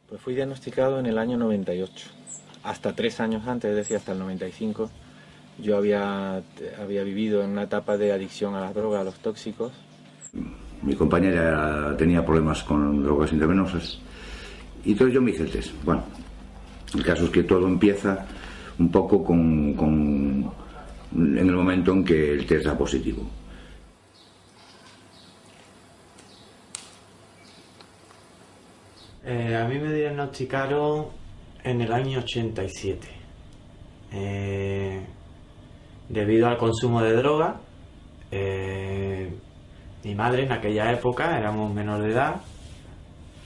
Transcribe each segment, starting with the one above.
Pues fui diagnosticado en el año 98. Hasta 3 años antes, es decir, hasta el 95, yo había vivido en una etapa de adicción a las drogas, a los tóxicos. Mi compañera tenía problemas con drogas intravenosas y entonces yo me hice el test. Bueno, el caso es que todo empieza un poco en el momento en que el test da positivo. A mí me diagnosticaron en el año 87 debido al consumo de droga. Mi madre en aquella época, éramos menores de edad,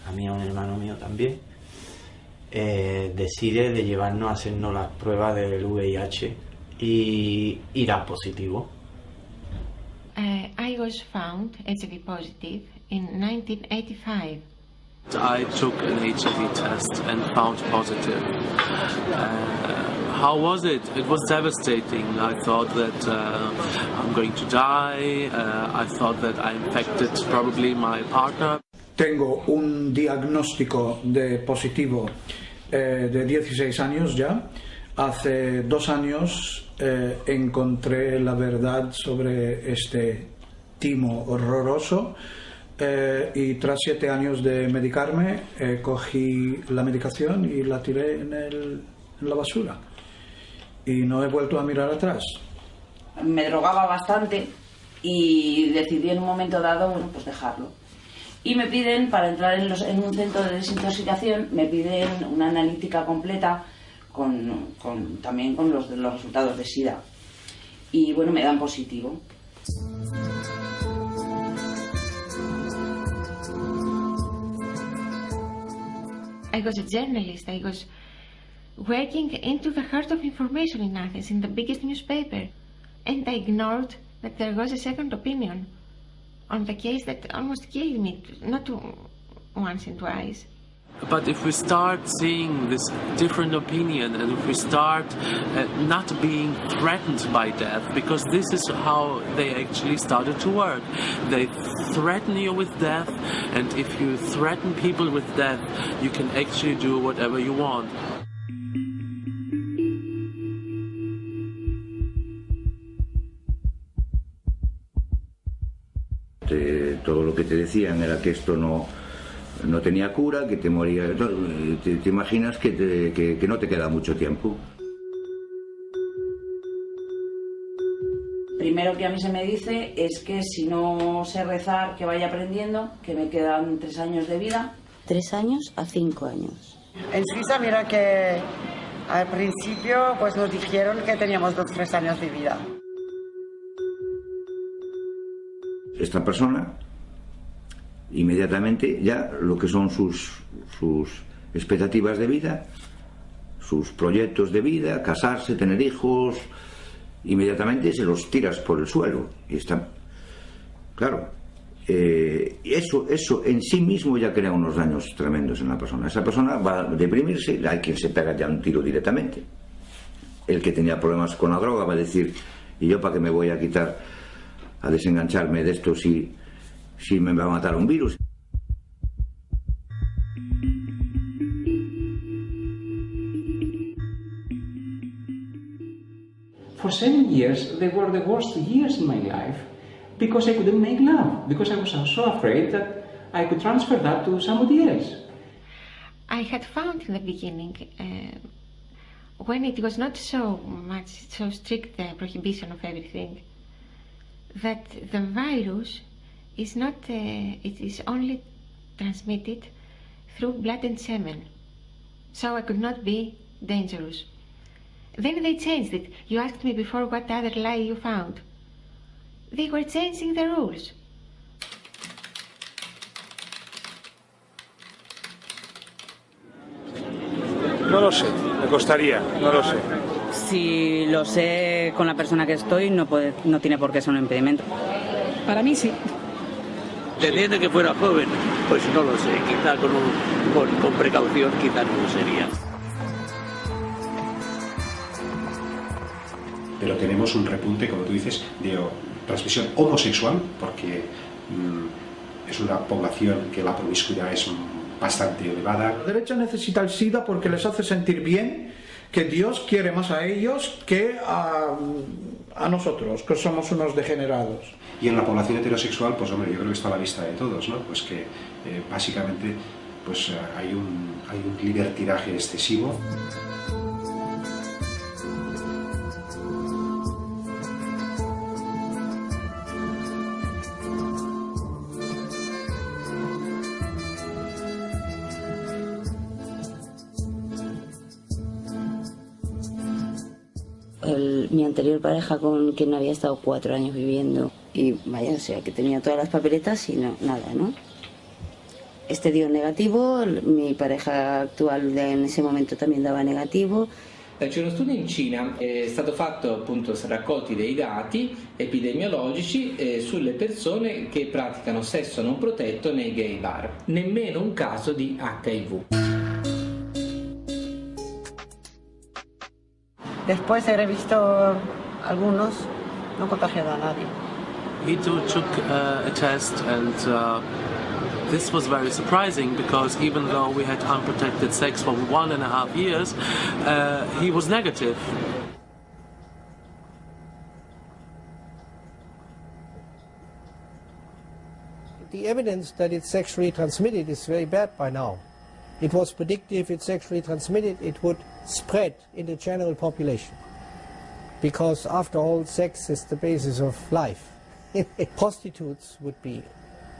a mí y a un hermano mío también, decide de llevarnos a hacernos las pruebas del VIH y da positivo. I was found HIV positive in 1985. I took an HIV test and found positive. How was it? It was devastating. I thought that I'm going to die. I thought that I infected probably my partner. Tengo un diagnóstico de positivo de 16 años ya. Hace 2 años encontré la verdad sobre este timo horroroso. Y tras 7 años de medicarme, cogí la medicación y la tiré en la basura. Y no he vuelto a mirar atrás. Me drogaba bastante y decidí en un momento dado, bueno, pues dejarlo. Y me piden, para entrar en un centro de desintoxicación, me piden una analítica completa también con los resultados de SIDA. Y bueno, me dan positivo. I was a journalist. I was working into the heart of information in Athens, in the biggest newspaper. And I ignored that there was a second opinion on the case that almost killed me, not once and twice. But if we start seeing this different opinion and if we start not being threatened by death, because this is how they actually started to work. They threaten you with death, and if you threaten people with death, you can actually do whatever you want. Todo lo que te decían era que esto no tenía cura, que te moría. Te imaginas que no te queda mucho tiempo. Primero que a mí se me dice es que si no sé rezar, que vaya aprendiendo, que me quedan 3 años de vida. 3 años a 5 años. En Suiza, mira que al principio pues nos dijeron que teníamos 2-3 años de vida. Esta persona, inmediatamente ya lo que son sus expectativas de vida, sus proyectos de vida, casarse, tener hijos, inmediatamente se los tiras por el suelo. Y está claro, eso en sí mismo ya crea unos daños tremendos en la persona. Esa persona va a deprimirse, hay quien se pega ya un tiro directamente. El que tenía problemas con la droga va a decir, ¿y yo para qué me voy a quitar, a desengancharme de esto si me va a matar un virus? For 7 years, they were the worst years in my life because I couldn't make love, because I was so afraid that I could transfer that to somebody else. I had found in the beginning, when it was not so strict the prohibition of everything, that the virus is not, it is only transmitted through blood and semen. So I could not be dangerous. Then they changed it. You asked me before what other lie you found. They were changing the rules. No lo sé, me costaría, no lo sé. Si lo sé con la persona que estoy, no tiene por qué ser un impedimento. Para mí sí. Teniendo que fuera joven, pues no lo sé, quizá con precaución quizá no lo sería. Pero tenemos un repunte, como tú dices, de transmisión homosexual, porque es una población que la promiscuidad es bastante elevada. La derecha necesita el SIDA porque les hace sentir bien que Dios quiere más a ellos que a nosotros, que somos unos degenerados. Y en la población heterosexual, pues hombre, yo creo que está a la vista de todos, ¿no? Pues que básicamente pues, hay un libertinaje excesivo. Mi anterior pareja, con quien había estado 4 años viviendo, y vaya, o sea, que tenía todas las papeletas y no, nada, ¿no? Este dio negativo, mi pareja actual en ese momento también dava negativo. C'è uno studio in Cina, è stato fatto appunto, raccolti dei dati epidemiologici sulle persone che praticano sesso non protetto nei gay bar, nemmeno un caso di HIV. Después he revisto algunos, no he contagiado a nadie. He took a test and this was very surprising because even though we had unprotected sex for 1.5 years, he was negative. The evidence that it's sexually transmitted is very bad by now. It was predicted if it's sexually transmitted, it would spread in the general population. Because after all, sex is the basis of life. Prostitutes would be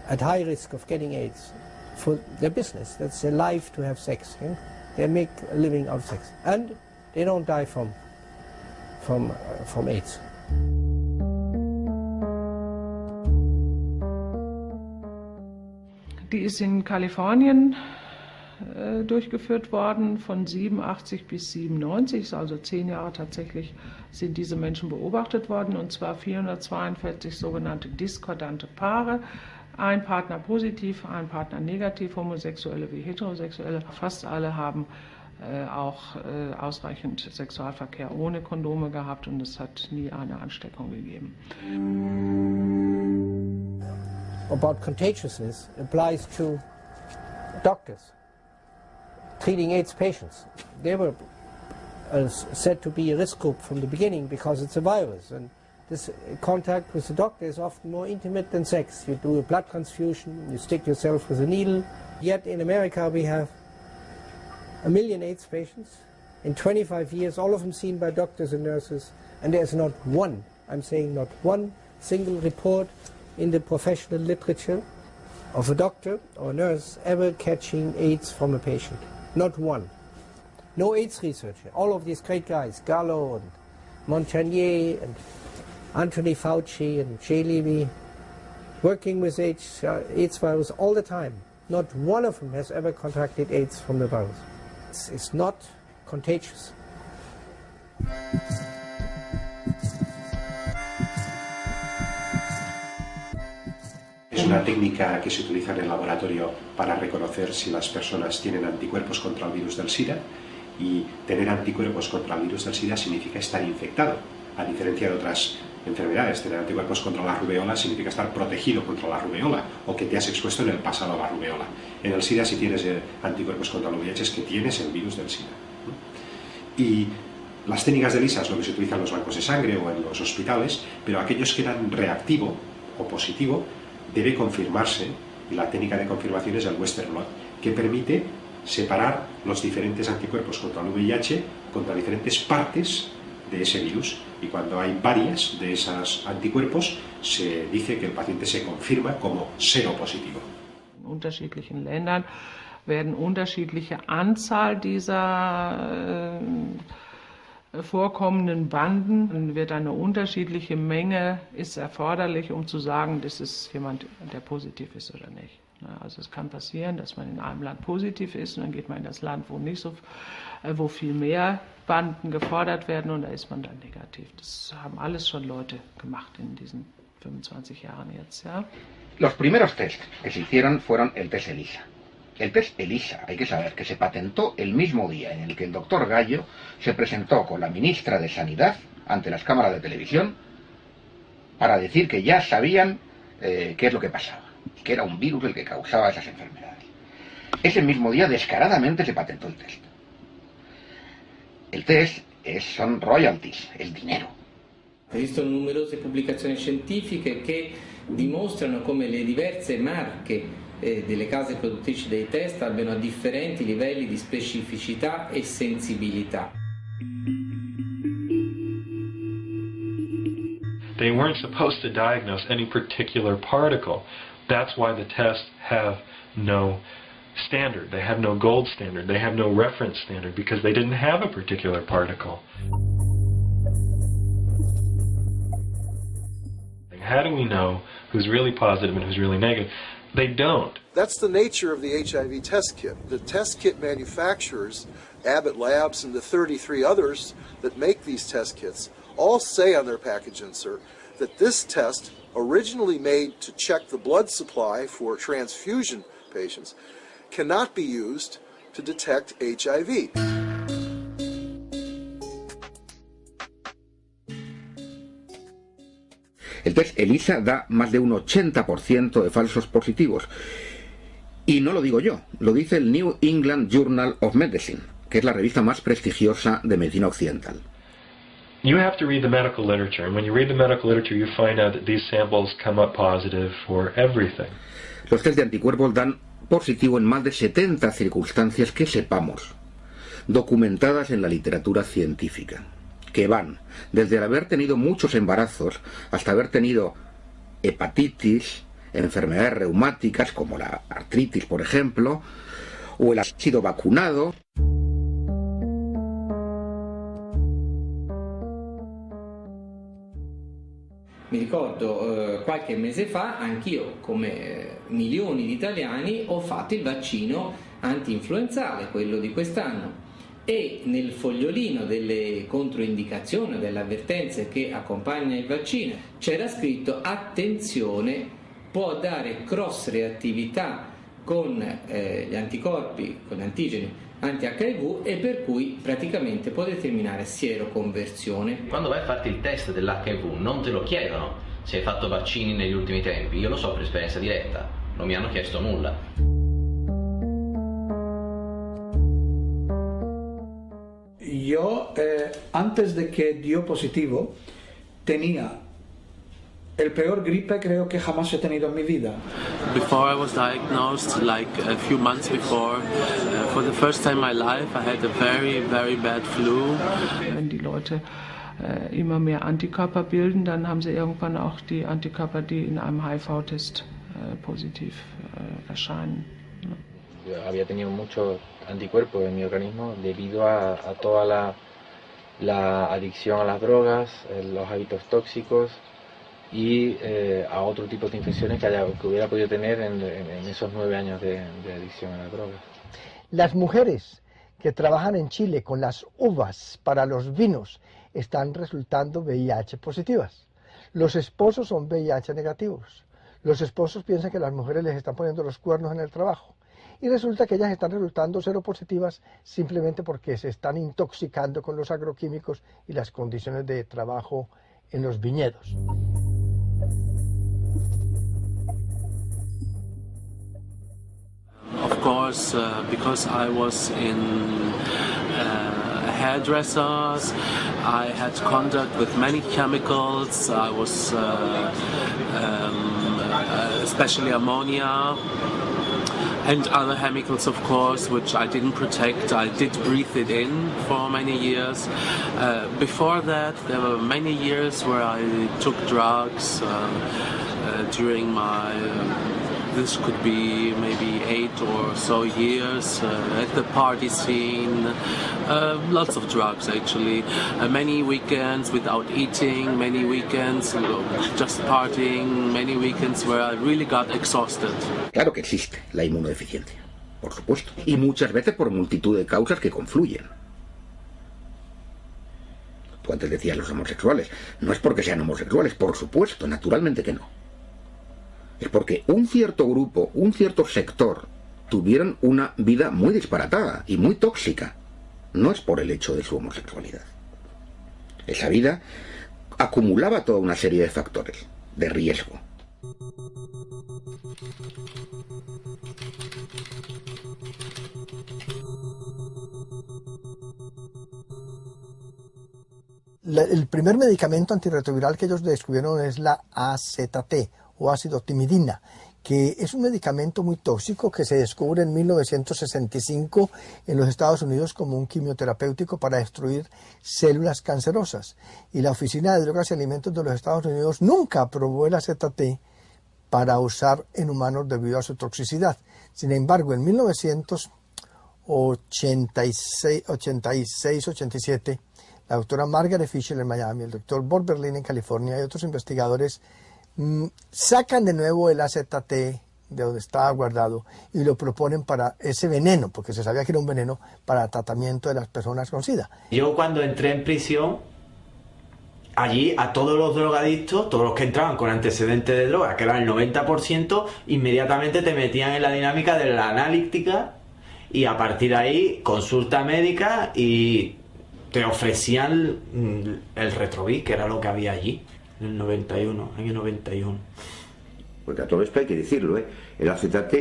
at high risk of getting AIDS for their business. That's their life to have sex. Yeah? They make a living out of sex. And they don't die from AIDS. Die ist in Kalifornien durchgeführt worden von 87 bis 97, also 10 Jahre tatsächlich sind diese Menschen beobachtet worden, und zwar 442 sogenannte diskordante Paare, ein Partner positiv, ein Partner negativ, Homosexuelle wie Heterosexuelle. Fast alle haben auch ausreichend Sexualverkehr ohne Kondome gehabt und es hat nie eine Ansteckung gegeben. About contagiousness applies to doctors treating AIDS patients. They were said to be a risk group from the beginning because it's a virus, and this contact with the doctor is often more intimate than sex. You do a blood transfusion, you stick yourself with a needle. Yet in America we have 1 million AIDS patients in 25 years, all of them seen by doctors and nurses, and there's not one, I'm saying not one single report in the professional literature of a doctor or nurse ever catching AIDS from a patient. Not one. No AIDS researcher. All of these great guys, Gallo and Montagnier and Anthony Fauci and Jay Levy, working with AIDS virus all the time. Not one of them has ever contracted AIDS from the virus. It's not contagious. Es una técnica que se utiliza en el laboratorio para reconocer si las personas tienen anticuerpos contra el virus del SIDA, y tener anticuerpos contra el virus del SIDA significa estar infectado, a diferencia de otras enfermedades. Tener anticuerpos contra la rubeola significa estar protegido contra la rubeola o que te has expuesto en el pasado a la rubeola. En el SIDA, si tienes anticuerpos contra el VIH, es que tienes el virus del SIDA. Y las técnicas de ELISA es lo que se utiliza en los bancos de sangre o en los hospitales, pero aquellos que dan reactivo o positivo debe confirmarse, y la técnica de confirmación es el Western blot, que permite separar los diferentes anticuerpos contra el VIH contra diferentes partes de ese virus, y cuando hay varias de esos anticuerpos se dice que el paciente se confirma como seropositivo. In unterschiedlichen Ländern werden unterschiedliche Anzahl dieser vorkommenden Banden, wird eine unterschiedliche Menge ist erforderlich, um zu sagen, das ist jemand, der positiv ist oder nicht. Also es kann passieren, dass man in einem Land positiv ist und dann geht man in das Land, wo nicht so, wo viel mehr Banden gefordert werden und da ist man dann negativ. Das haben alles schon Leute gemacht in diesen 25 Jahren jetzt, ja. Los primeros test que se hicieron fueron el test ELISA. El test ELISA, hay que saber que se patentó el mismo día en el que el doctor Gallo se presentó con la ministra de Sanidad ante las cámaras de televisión para decir que ya sabían qué es lo que pasaba, que era un virus el que causaba esas enfermedades. Ese mismo día descaradamente se patentó el test. El test son royalties, el dinero. Esistono numerose pubblicazioni scientifiche che dimostrano come le diverse marche delle case produttrici dei test abbiano differenti livelli di specificità e sensibilità. They weren't supposed to diagnose any particular particle. That's why the tests have no standard. They have no gold standard. They have no reference standard because they didn't have a particular particle. How do we know who's really positive and who's really negative? They don't. That's the nature of the HIV test kit. The test kit manufacturers, Abbott Labs and the 33 others that make these test kits, all say on their package insert that this test, originally made to check the blood supply for transfusion patients, cannot be used to detect HIV. El test ELISA da más de un 80% de falsos positivos. Y no lo digo yo, lo dice el New England Journal of Medicine, que es la revista más prestigiosa de medicina occidental. You have to read the medical literature, and when you read the medical literature, you find out that these samples come up positive for everything. Los test de anticuerpos dan positivo en más de 70 circunstancias que sepamos, documentadas en la literatura científica, que van desde el haber tenido muchos embarazos hasta haber tenido hepatitis, enfermedades reumáticas como la artritis, por ejemplo, o el haber sido vacunado. Mi ricordo qualche mese fa anch'io, come milioni di italiani, ho fatto il vaccino anti-influenzale, quello di quest'anno, e nel fogliolino delle controindicazioni, delle avvertenze che accompagna il vaccino, c'era scritto: attenzione, può dare cross reattività con gli anticorpi, con gli antigeni anti-HIV, e per cui praticamente può determinare sieroconversione. Quando vai a farti il test dell'HIV non te lo chiedono se hai fatto vaccini negli ultimi tempi. Io lo so per esperienza diretta, non mi hanno chiesto nulla. Yo, antes de que dio positivo, tenía el peor gripe creo que jamás he tenido en mi vida. Before I was diagnosed, like a few months before, for the first time in my life, I had a very, very bad flu. Wenn die Leute immer mehr Antikörper bilden, dann haben sie irgendwann auch die Antikörper, die in einem HIV-Test positiv erscheinen. Yo había tenido muchos anticuerpos en mi organismo debido a toda la adicción a las drogas, los hábitos tóxicos y a otro tipo de infecciones que hubiera podido tener en esos 9 años de adicción a las drogas. Las mujeres que trabajan en Chile con las uvas para los vinos están resultando VIH positivas. Los esposos son VIH negativos. Los esposos piensan que las mujeres les están poniendo los cuernos en el trabajo. Y resulta que ellas están resultando seropositivas simplemente porque se están intoxicando con los agroquímicos y las condiciones de trabajo en los viñedos. Of course, because I was in hairdressers, I had contact with many chemicals. I was especially ammonia and other chemicals, of course, which I didn't protect. I did breathe it in for many years. Before that, there were many years where I took drugs during my this could be maybe 8 or so years at the party scene. Lots of drugs actually. Many weekends without eating, many weekends just partying, many weekends where I really got exhausted. Claro que existe la inmunodeficiencia, por supuesto, y muchas veces por multitud de causas que confluyen. Tú antes decías los homosexuales, no es porque sean homosexuales, por supuesto, naturalmente que no. Es porque un cierto grupo, un cierto sector, tuvieron una vida muy disparatada y muy tóxica. No es por el hecho de su homosexualidad. Esa vida acumulaba toda una serie de factores de riesgo. El primer medicamento antirretroviral que ellos descubrieron es la AZT o ácido timidina, que es un medicamento muy tóxico que se descubre en 1965 en los Estados Unidos como un quimioterapéutico para destruir células cancerosas. Y la Oficina de Drogas y Alimentos de los Estados Unidos nunca aprobó el AZT para usar en humanos debido a su toxicidad. Sin embargo, en 1986-87, la doctora Margaret Fisher en Miami, el doctor Bob Berlin en California y otros investigadores sacan de nuevo el AZT de donde estaba guardado y lo proponen para ese veneno, porque se sabía que era un veneno para tratamiento de las personas con SIDA. Yo cuando entré en prisión, allí a todos los drogadictos, todos los que entraban con antecedentes de droga, que eran el 90%, inmediatamente te metían en la dinámica de la analítica y a partir de ahí consulta médica y te ofrecían el Retrovic, que era lo que había allí, en el 91, año 91. Porque a todo esto hay que decirlo, el AZT,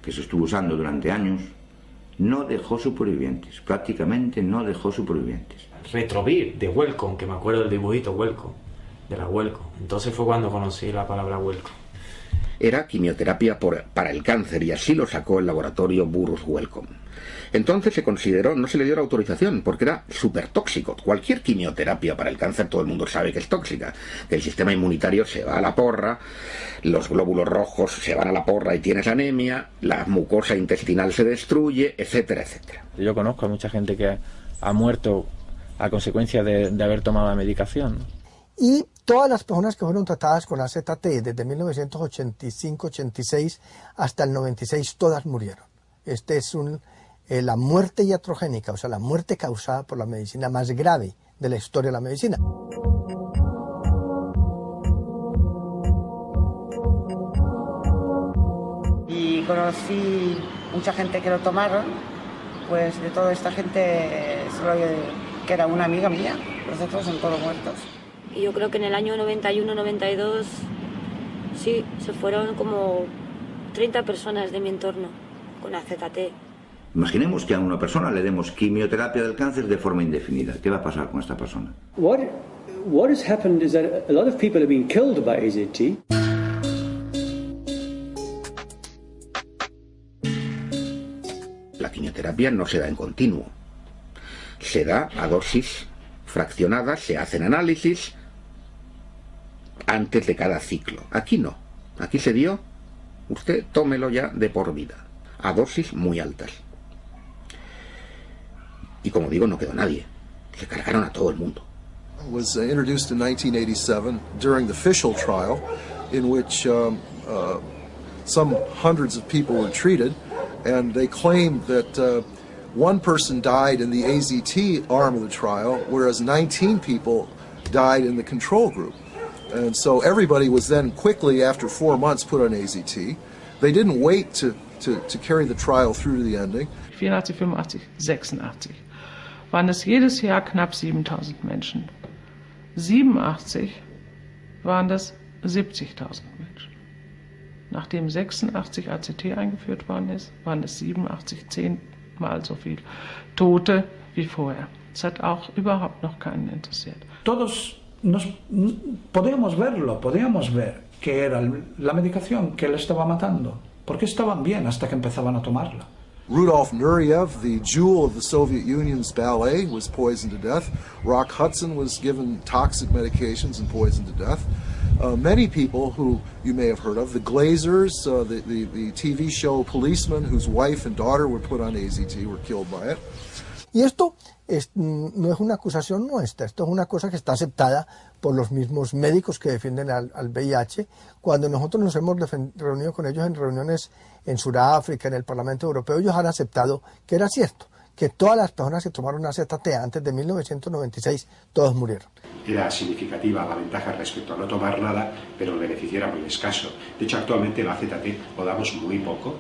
que se estuvo usando durante años, no dejó supervivientes, prácticamente no dejó supervivientes. Retrovic, de Welcome, que me acuerdo del dibujito Welcome, de la Welcome. Entonces fue cuando conocí la palabra Welcome. Era quimioterapia para el cáncer y así lo sacó el laboratorio Burroughs Wellcome. Entonces se consideró, no se le dio la autorización porque era súper tóxico. Cualquier quimioterapia para el cáncer todo el mundo sabe que es tóxica, que el sistema inmunitario se va a la porra, los glóbulos rojos se van a la porra y tienes anemia, la mucosa intestinal se destruye, etcétera, etcétera. Yo conozco a mucha gente que ha muerto a consecuencia de haber tomado la medicación. Y todas las personas que fueron tratadas con AZT desde 1985-86 hasta el 96, todas murieron. Este es la muerte iatrogénica, o sea, la muerte causada por la medicina más grave de la historia de la medicina. Y conocí mucha gente que lo tomaron, pues de toda esta gente, solo que era una amiga mía, los otros son todos muertos. Y yo creo que en el año 91-92, sí, se fueron como 30 personas de mi entorno con AZT. Imaginemos que a una persona le demos quimioterapia del cáncer de forma indefinida. ¿Qué va a pasar con esta persona? What has happened is that a lot of people have been killed by AZT. La quimioterapia no se da en continuo. Se da a dosis fraccionadas, se hacen análisis antes de cada ciclo. Aquí no. Aquí se dio, usted tómelo ya de por vida, a dosis muy altas. Y como digo, no quedó nadie. Se cargaron a todo el mundo. It was introduced in 1987 during the Fischl trial, in which some hundreds of people were treated, and they claimed that one person died in the AZT arm of the trial, whereas 19 people died in the control group. And so everybody was then quickly, after 4 months, put on AZT. They didn't wait to carry the trial through to the ending. 84, 85, 86 waren es jedes Jahr knapp 7000 Menschen. 87 waren das 70.000 Menschen. Nachdem 86 AZT eingeführt worden ist, waren es 87 10-mal so viel Tote wie vorher. Das hat auch überhaupt noch keinen interessiert. Todos podíamos ver que era la medicación que le estaba matando. ¿Por qué estaban bien hasta que empezaban a tomarla? Rudolf Nureyev, the jewel of the Soviet Union's ballet, was poisoned to death. Rock Hudson was given toxic medications and poisoned to death. Many people who you may have heard of, the Glazers, the TV show Policeman, whose wife and daughter were put on AZT, were killed by it. Y esto no es una acusación nuestra, esto es una cosa que está aceptada por los mismos médicos que defienden al VIH. Cuando nosotros nos hemos reunido con ellos en reuniones en Sudáfrica, en el Parlamento Europeo, ellos han aceptado que era cierto, que todas las personas que tomaron AZT antes de 1996, todos murieron. Era significativa la ventaja respecto a no tomar nada, pero el beneficio era muy escaso. De hecho, actualmente el AZT lo damos muy poco.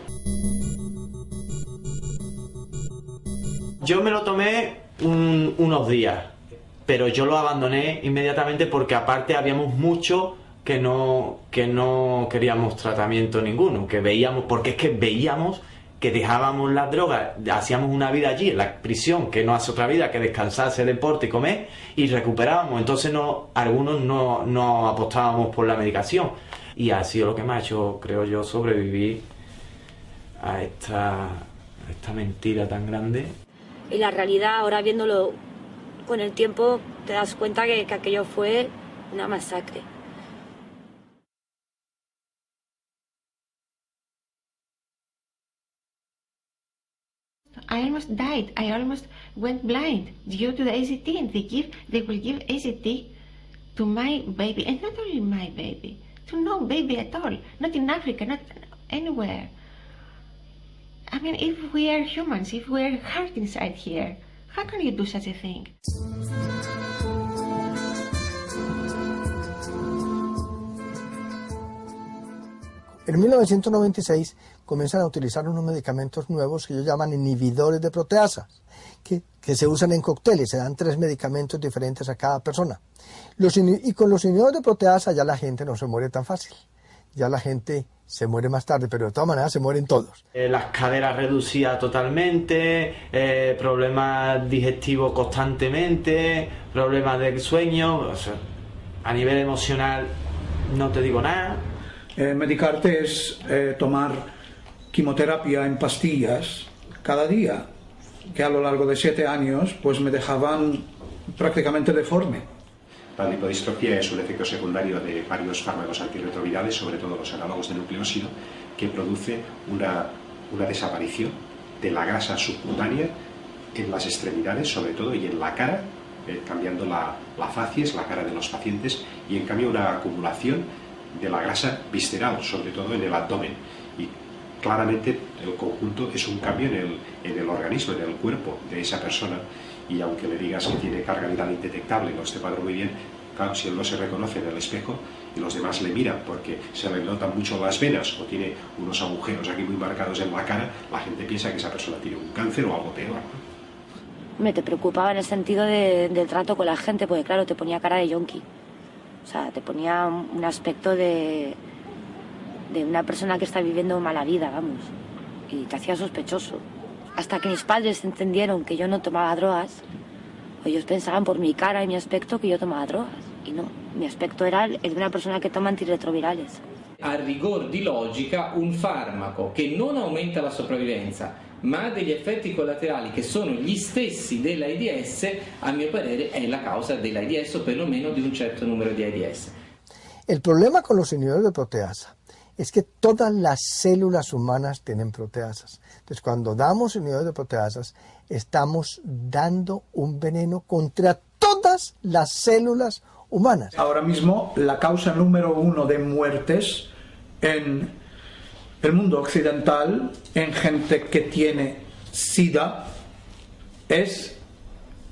Yo me lo tomé unos días, pero yo lo abandoné inmediatamente porque aparte habíamos muchos que no queríamos tratamiento ninguno, porque es que veíamos que dejábamos las drogas, hacíamos una vida allí en la prisión, que no hace otra vida que descansar, hacer deporte y comer, y recuperábamos. Entonces algunos no apostábamos por la medicación, y ha sido lo que me ha hecho, creo yo, sobrevivir a esta mentira tan grande. Y la realidad, ahora viéndolo con el tiempo, te das cuenta que aquello fue una masacre. I almost died. I almost went blind due to the AZT. They will give AZT to my baby, and not only my baby, to no baby at all. Not in Africa, not anywhere. I mean, if we are humans, if we are hurt inside here, how can you do such a thing? En 1996 comienzan a utilizar unos medicamentos nuevos que ellos llaman inhibidores de proteasas, que se usan en cócteles, se dan 3 medicamentos diferentes a cada persona. Y con los inhibidores de proteasa ya la gente no se muere tan fácil, ya la gente se muere más tarde, pero de todas maneras se mueren todos. Las caderas reducidas totalmente, problemas digestivos constantemente, problemas del sueño, o sea, a nivel emocional no te digo nada. Medicarte es tomar quimioterapia en pastillas cada día, que a lo largo de 7 años pues me dejaban prácticamente deforme. La lipodistrofia es un efecto secundario de varios fármacos antirretrovirales, sobre todo los análogos de nucleósido, que produce una desaparición de la grasa subcutánea en las extremidades, sobre todo, y en la cara, cambiando la facies, la cara de los pacientes, y en cambio una acumulación de la grasa visceral, sobre todo en el abdomen. Y claramente el conjunto es un cambio en el organismo, en el cuerpo de esa persona. Y aunque le digas que tiene carga viral indetectable y no esté cuadro muy bien, claro, si él no se reconoce en el espejo y los demás le miran porque se le notan mucho las venas o tiene unos agujeros aquí muy marcados en la cara, la gente piensa que esa persona tiene un cáncer o algo peor, ¿no? Te preocupaba en el sentido del trato con la gente, porque claro, te ponía cara de yonki. O sea, te ponía un aspecto de una persona que está viviendo mala vida, vamos. Y te hacía sospechoso. Hasta que mis padres entendieron que yo no tomaba drogas, ellos pensaban por mi cara y mi aspecto que yo tomaba drogas. Y no, mi aspecto era el de una persona che toma antirretrovirales. A rigor di logica, un farmaco che non aumenta la sopravvivenza, ma ha degli effetti collaterali che sono gli stessi dell'AIDS, a mio parere è la causa dell'AIDS o perlomeno di un certo numero di AIDS. El problema con los inhibidores de proteasa es que todas las células humanas tienen proteasas. Entonces, cuando damos inhibidores de proteasas, estamos dando un veneno contra todas las células humanas. Ahora mismo, la causa número 1 de muertes en el mundo occidental, en gente que tiene SIDA, es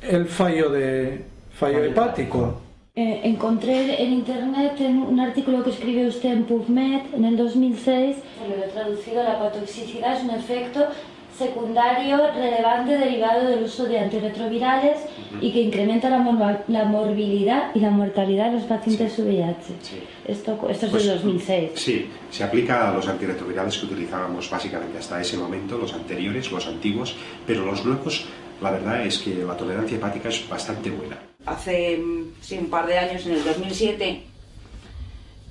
el fallo hepático. Encontré en internet un artículo que escribió usted en PubMed en el 2006. Lo he traducido: la patoxicidad es un efecto secundario relevante derivado del uso de antirretrovirales y que incrementa la morbilidad y la mortalidad de los pacientes VIH. Sí. Esto es del 2006. Sí, se aplica a los antirretrovirales que utilizábamos básicamente hasta ese momento, los anteriores, los antiguos, pero los nuevos, la verdad es que la tolerancia hepática es bastante buena. Hace un par de años, en el 2007,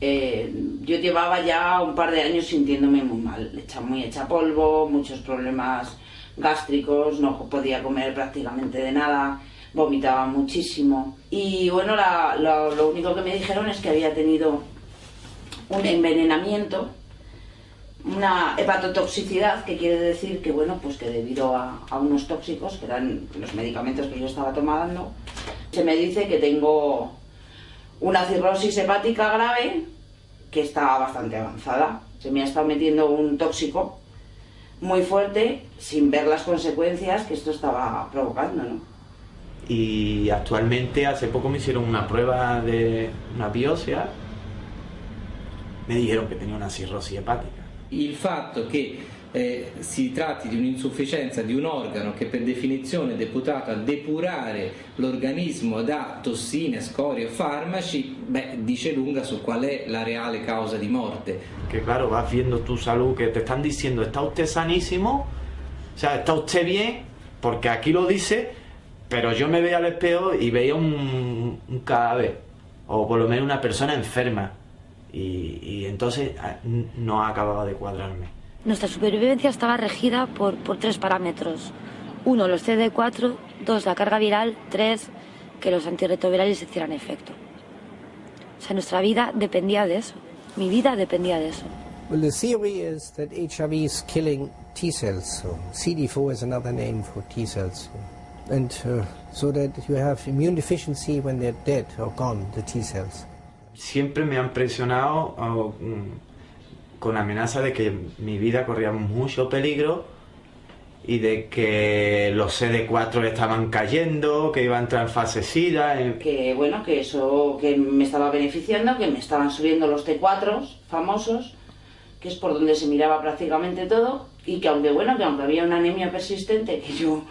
yo llevaba ya un par de años sintiéndome muy mal, muy hecha polvo, muchos problemas gástricos, no podía comer prácticamente de nada, vomitaba muchísimo. Y bueno, lo único que me dijeron es que había tenido un envenenamiento, una hepatotoxicidad, que quiere decir que, bueno, pues que debido a unos tóxicos, que eran los medicamentos que yo estaba tomando, se me dice que tengo una cirrosis hepática grave que está bastante avanzada. Se me ha estado metiendo un tóxico muy fuerte sin ver las consecuencias que esto estaba provocando, ¿no? Y actualmente, hace poco me hicieron una prueba de una biopsia, me dijeron che tenía una cirrosi epatica. Il fatto che si tratti di un'insufficienza di un organo che per definizione è deputato a depurare l'organismo da tossine, scorie o farmaci, dice lunga su qual è la reale causa di morte. Que claro, vas viendo tu salud, que te están diciendo, está usted sanísimo, o sea, está usted bien, porque aquí lo dice, pero yo me veía al espejo y veía un cadáver, o por lo menos una persona enferma, y entonces no acababa de cuadrarme. Nuestra supervivencia estaba regida por 3 parámetros. 1, los CD4, 2, la carga viral, 3, que los antirretrovirales hicieran efecto. O sea, nuestra vida dependía de eso. Mi vida dependía de eso. Well, the theory is that HIV is killing T cells. So CD4 is another name for T cells. And so that you have immune deficiency when they're dead or gone, the T cells. Siempre me han presionado con amenaza de que mi vida corría mucho peligro y de que los CD4 estaban cayendo, que iba a entrar en fase SIDA. Que bueno, que eso que me estaba beneficiando, que me estaban subiendo los T4 famosos, que es por donde se miraba prácticamente todo, y que aunque había una anemia persistente que yo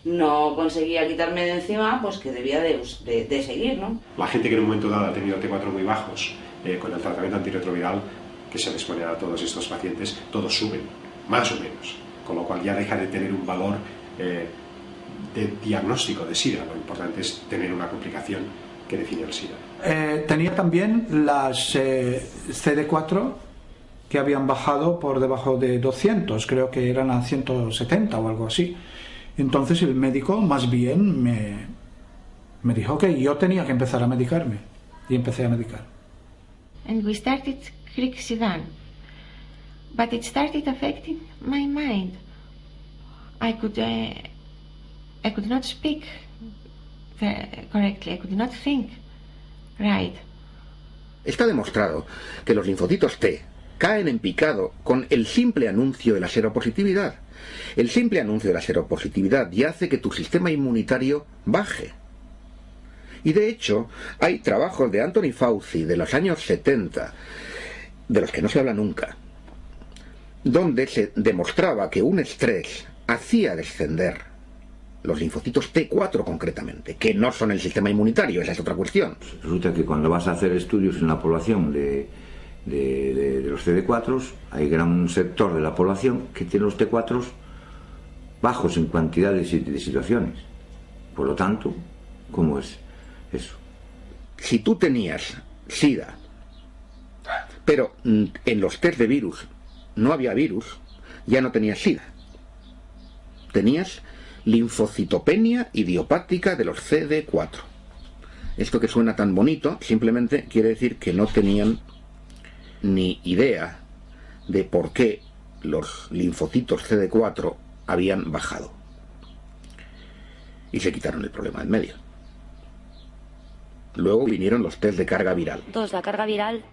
no conseguía quitarme de encima, pues que debía de seguir, ¿no? La gente que en un momento dado ha tenido T4 muy bajos, con el tratamiento antirretroviral que se les pone a todos estos pacientes, todos suben, más o menos, con lo cual ya deja de tener un valor de diagnóstico de SIDA. Lo importante es tener una complicación que define el SIDA. Tenía también las CD4 que habían bajado por debajo de 200, creo que eran a 170 o algo así. Entonces el médico más bien me dijo que yo tenía que empezar a medicarme, y empecé a medicar. And we started Crixivant, but it started affecting my mind. I could not speak correctly. I could not think right. Está demostrado que los linfocitos T caen en picado con el simple anuncio de la seropositividad. El simple anuncio de la seropositividad ya hace que tu sistema inmunitario baje. Y de hecho, hay trabajos de Anthony Fauci de los años 70, de los que no se habla nunca, donde se demostraba que un estrés hacía descender los linfocitos T4 concretamente, que no son el sistema inmunitario, esa es otra cuestión. Resulta que cuando vas a hacer estudios en la población de los CD4, hay gran sector de la población que tiene los T4 bajos en cantidad de situaciones. Por lo tanto, ¿cómo es eso? Si tú tenías SIDA, pero en los test de virus no había virus, ya no tenías SIDA. Tenías linfocitopenia idiopática de los CD4. Esto que suena tan bonito simplemente quiere decir que no tenían ni idea de por qué los linfocitos CD4 habían bajado. Y se quitaron el problema en medio. Luego vinieron los test de carga viral. 2, la carga viral.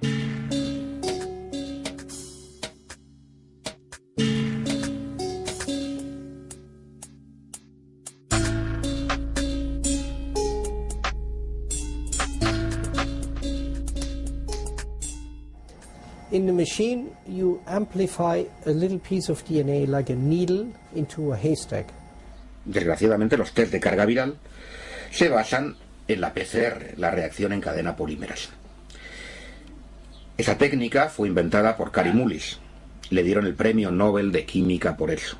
In the machine, you amplify a little piece of DNA like a needle into a haystack. Desgraciadamente, los test de carga viral se basan en la PCR, la reacción en cadena polimerasa. Esa técnica fue inventada por Kary Mullis. Le dieron el premio Nobel de Química por eso,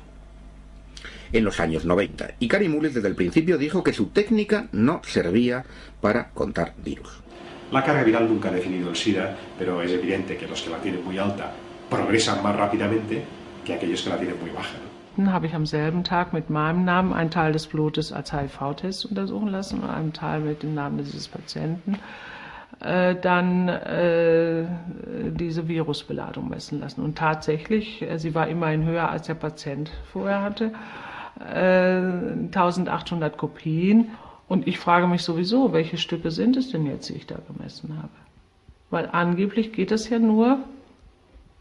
en los años 90. Y Kary Mullis desde el principio dijo que su técnica no servía para contar virus. La carga viral nunca ha definido el SIDA, pero es evidente que los que la tienen muy alta progresan más rápidamente que aquellos que la tienen muy baja. Dann habe ich am selben Tag mit meinem Namen einen Teil des Blutes als HIV-Test untersuchen lassen und einen Teil mit dem Namen dieses Patienten. dann diese Virusbeladung messen lassen. Und tatsächlich, sie war immerhin höher als der Patient vorher hatte, 1800 Kopien. Und ich frage mich sowieso, welche Stücke sind es denn jetzt, die ich da gemessen habe? Weil angeblich geht es ja nur,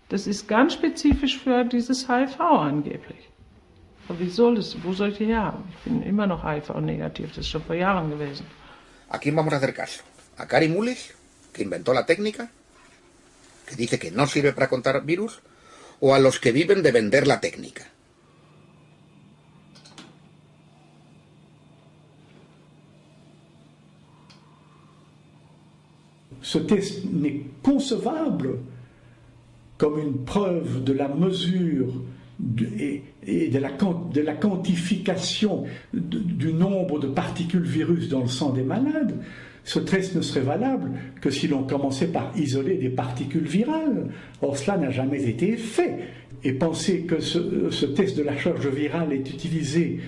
das ist ganz spezifisch für dieses HIV angeblich. Aber wo soll ich die herhaben? Ich bin immer noch HIV-negativ, das ist schon vor Jahren gewesen. ¿A quién vamos a hacer caso? ¿A Kary Mullis, que inventó la técnica, que dice que no sirve para contar virus, o a los que viven de vender la técnica? Ce test n'est concevable comme une preuve de la mesure et de la quantification du nombre de particules virus dans le sang des malades. Ce test ne serait valable que si l'on commençait par isoler des particules virales. Or, cela n'a jamais été fait. Et penser que ce test de la charge virale est utilisé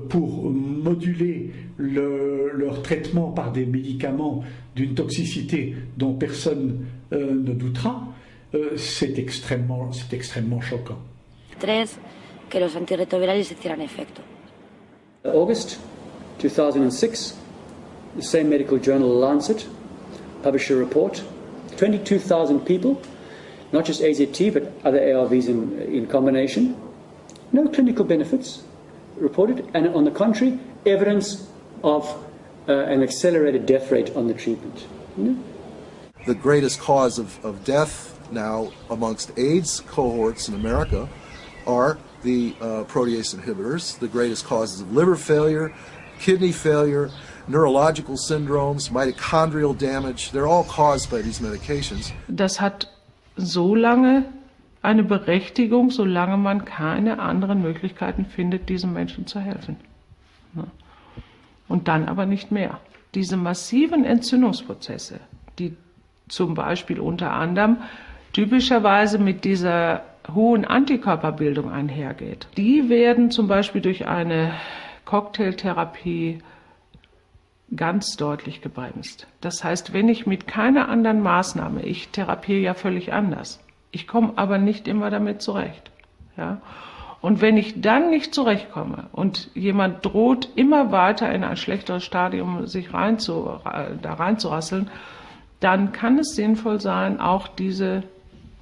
pour moduler leur traitement par des médicaments d'une toxicité dont personne ne doutera, c'est extrêmement choquant. 3, que los antirretrovirales hicieran efecto. August 2006, the same medical journal Lancet published a report. 22,000 people, not just AZT but other ARVs in combination, no clinical benefits reported, and on the contrary, evidence of an accelerated death rate on the treatment. The greatest cause of death now amongst AIDS cohorts in America are the protease inhibitors. The greatest causes of liver failure, kidney failure, neurological syndromes, mitochondrial damage, they're all caused by these medications. Das hat so lange eine Berechtigung, solange man keine anderen Möglichkeiten findet, diesen Menschen zu helfen. Und dann aber nicht mehr. Diese massiven Entzündungsprozesse, die zum Beispiel unter anderem typischerweise mit dieser hohen Antikörperbildung einhergeht, die werden zum Beispiel durch eine Cocktailtherapie ganz deutlich gebremst. Das heißt, wenn ich mit keiner anderen Maßnahme, ich therapiere ja völlig anders, ich komme aber nicht immer damit zurecht. Ja? Und wenn ich dann nicht zurechtkomme und jemand droht immer weiter in ein schlechteres Stadium sich reinzurasseln, dann kann es sinnvoll sein, auch diese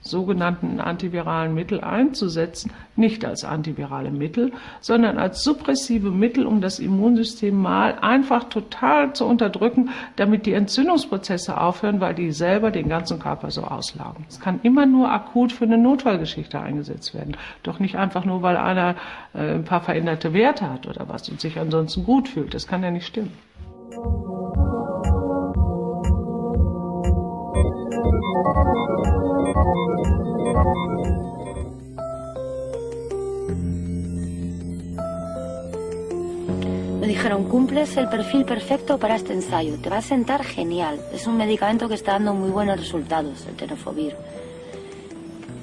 sogenannten antiviralen Mittel einzusetzen, nicht als antivirale Mittel, sondern als suppressive Mittel, um das Immunsystem mal einfach total zu unterdrücken, damit die Entzündungsprozesse aufhören, weil die selber den ganzen Körper so auslaugen. Es kann immer nur akut für eine Notfallgeschichte eingesetzt werden, doch nicht einfach nur, weil einer ein paar veränderte Werte hat oder was und sich ansonsten gut fühlt. Das kann ja nicht stimmen. Me dijeron, cumples el perfil perfecto para este ensayo, te va a sentar genial. Es un medicamento que está dando muy buenos resultados, el tenofovir.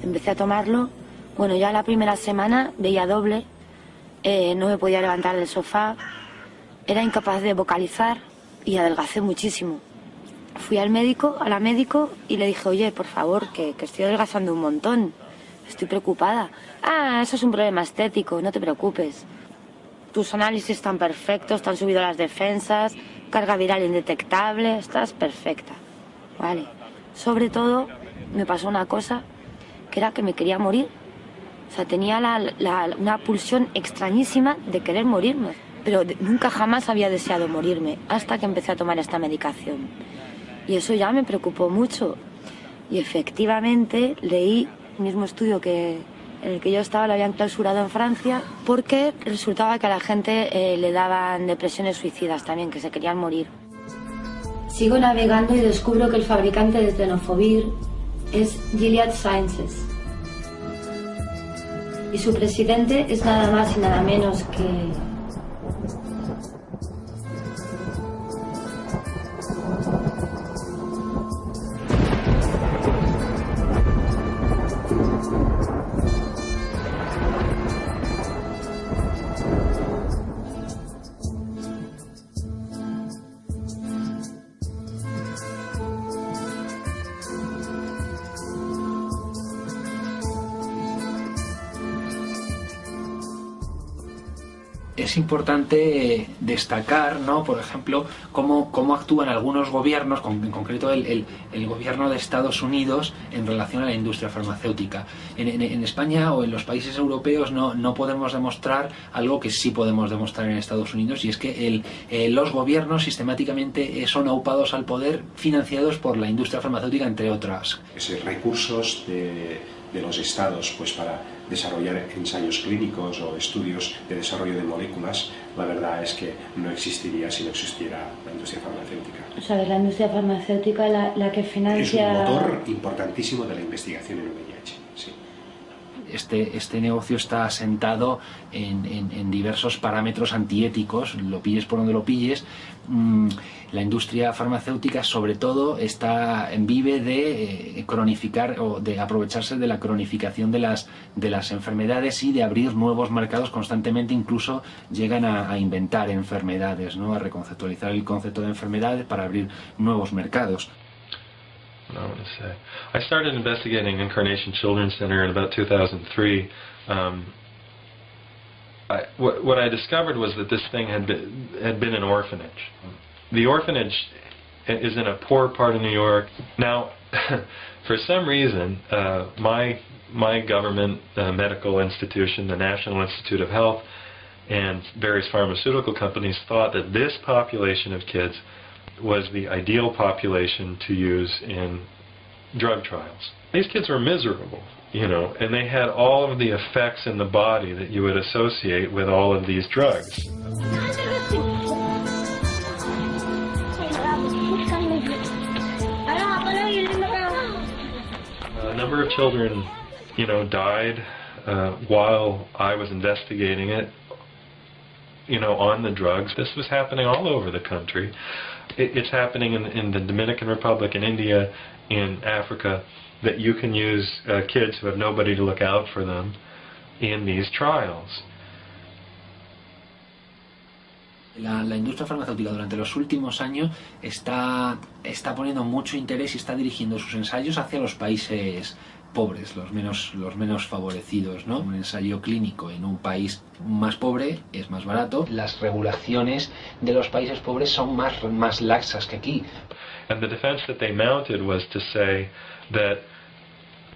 Empecé a tomarlo, bueno, ya la primera semana veía doble, no me podía levantar del sofá, era incapaz de vocalizar y adelgacé muchísimo. Fui al médico, a la médico, y le dije, oye, por favor, que estoy adelgazando un montón, estoy preocupada. Ah, eso es un problema estético, no te preocupes. Tus análisis están perfectos, te han subido las defensas, carga viral indetectable, estás perfecta. Vale. Sobre todo, me pasó una cosa, que era que me quería morir. O sea, tenía una pulsión extrañísima de querer morirme. Pero nunca jamás había deseado morirme, hasta que empecé a tomar esta medicación. Y eso ya me preocupó mucho. Y efectivamente leí el mismo estudio en el que yo estaba, lo habían clausurado en Francia, porque resultaba que a la gente le daban depresiones suicidas también, que se querían morir. Sigo navegando y descubro que el fabricante de tenofovir es Gilead Sciences. Y su presidente es nada más y nada menos que es importante destacar, ¿no?, por ejemplo, cómo actúan algunos gobiernos, en concreto el gobierno de Estados Unidos, en relación a la industria farmacéutica. En España o en los países europeos no podemos demostrar algo que sí podemos demostrar en Estados Unidos, y es que los gobiernos sistemáticamente son aupados al poder, financiados por la industria farmacéutica, entre otras. Recursos de los estados pues para desarrollar ensayos clínicos o estudios de desarrollo de moléculas, la verdad es que no existiría si no existiera la industria farmacéutica. O sea, es la industria farmacéutica la que financia... Es un motor importantísimo de la investigación en VIH, sí. Este negocio está asentado en diversos parámetros antiéticos, lo pilles por donde lo pilles. La industria farmacéutica, sobre todo, vive de cronificar o de aprovecharse de la cronificación de las enfermedades y de abrir nuevos mercados constantemente. Incluso llegan a inventar enfermedades, ¿no?, a reconceptualizar el concepto de enfermedades para abrir nuevos mercados. I want to say, I started investigating Incarnation Children's Center in about 2003. What I discovered was that this thing had been an orphanage. The orphanage is in a poor part of New York. Now, for some reason, my government medical institution, the National Institute of Health, and various pharmaceutical companies thought that this population of kids was the ideal population to use in drug trials. These kids were miserable, you know, and they had all of the effects in the body that you would associate with all of these drugs. A number of children, you know, died while I was investigating it, you know, on the drugs. This was happening all over the country. It's happening in the Dominican Republic, in India, in Africa, that you can use kids who have nobody to look out for them in these trials. La industria farmacéutica durante los últimos años está poniendo mucho interés y está dirigiendo sus ensayos hacia los países pobres, los menos favorecidos, ¿no? Un ensayo clínico en un país más pobre es más barato. Las regulaciones de los países pobres son más laxas que aquí. And the defense that they mounted was to say that,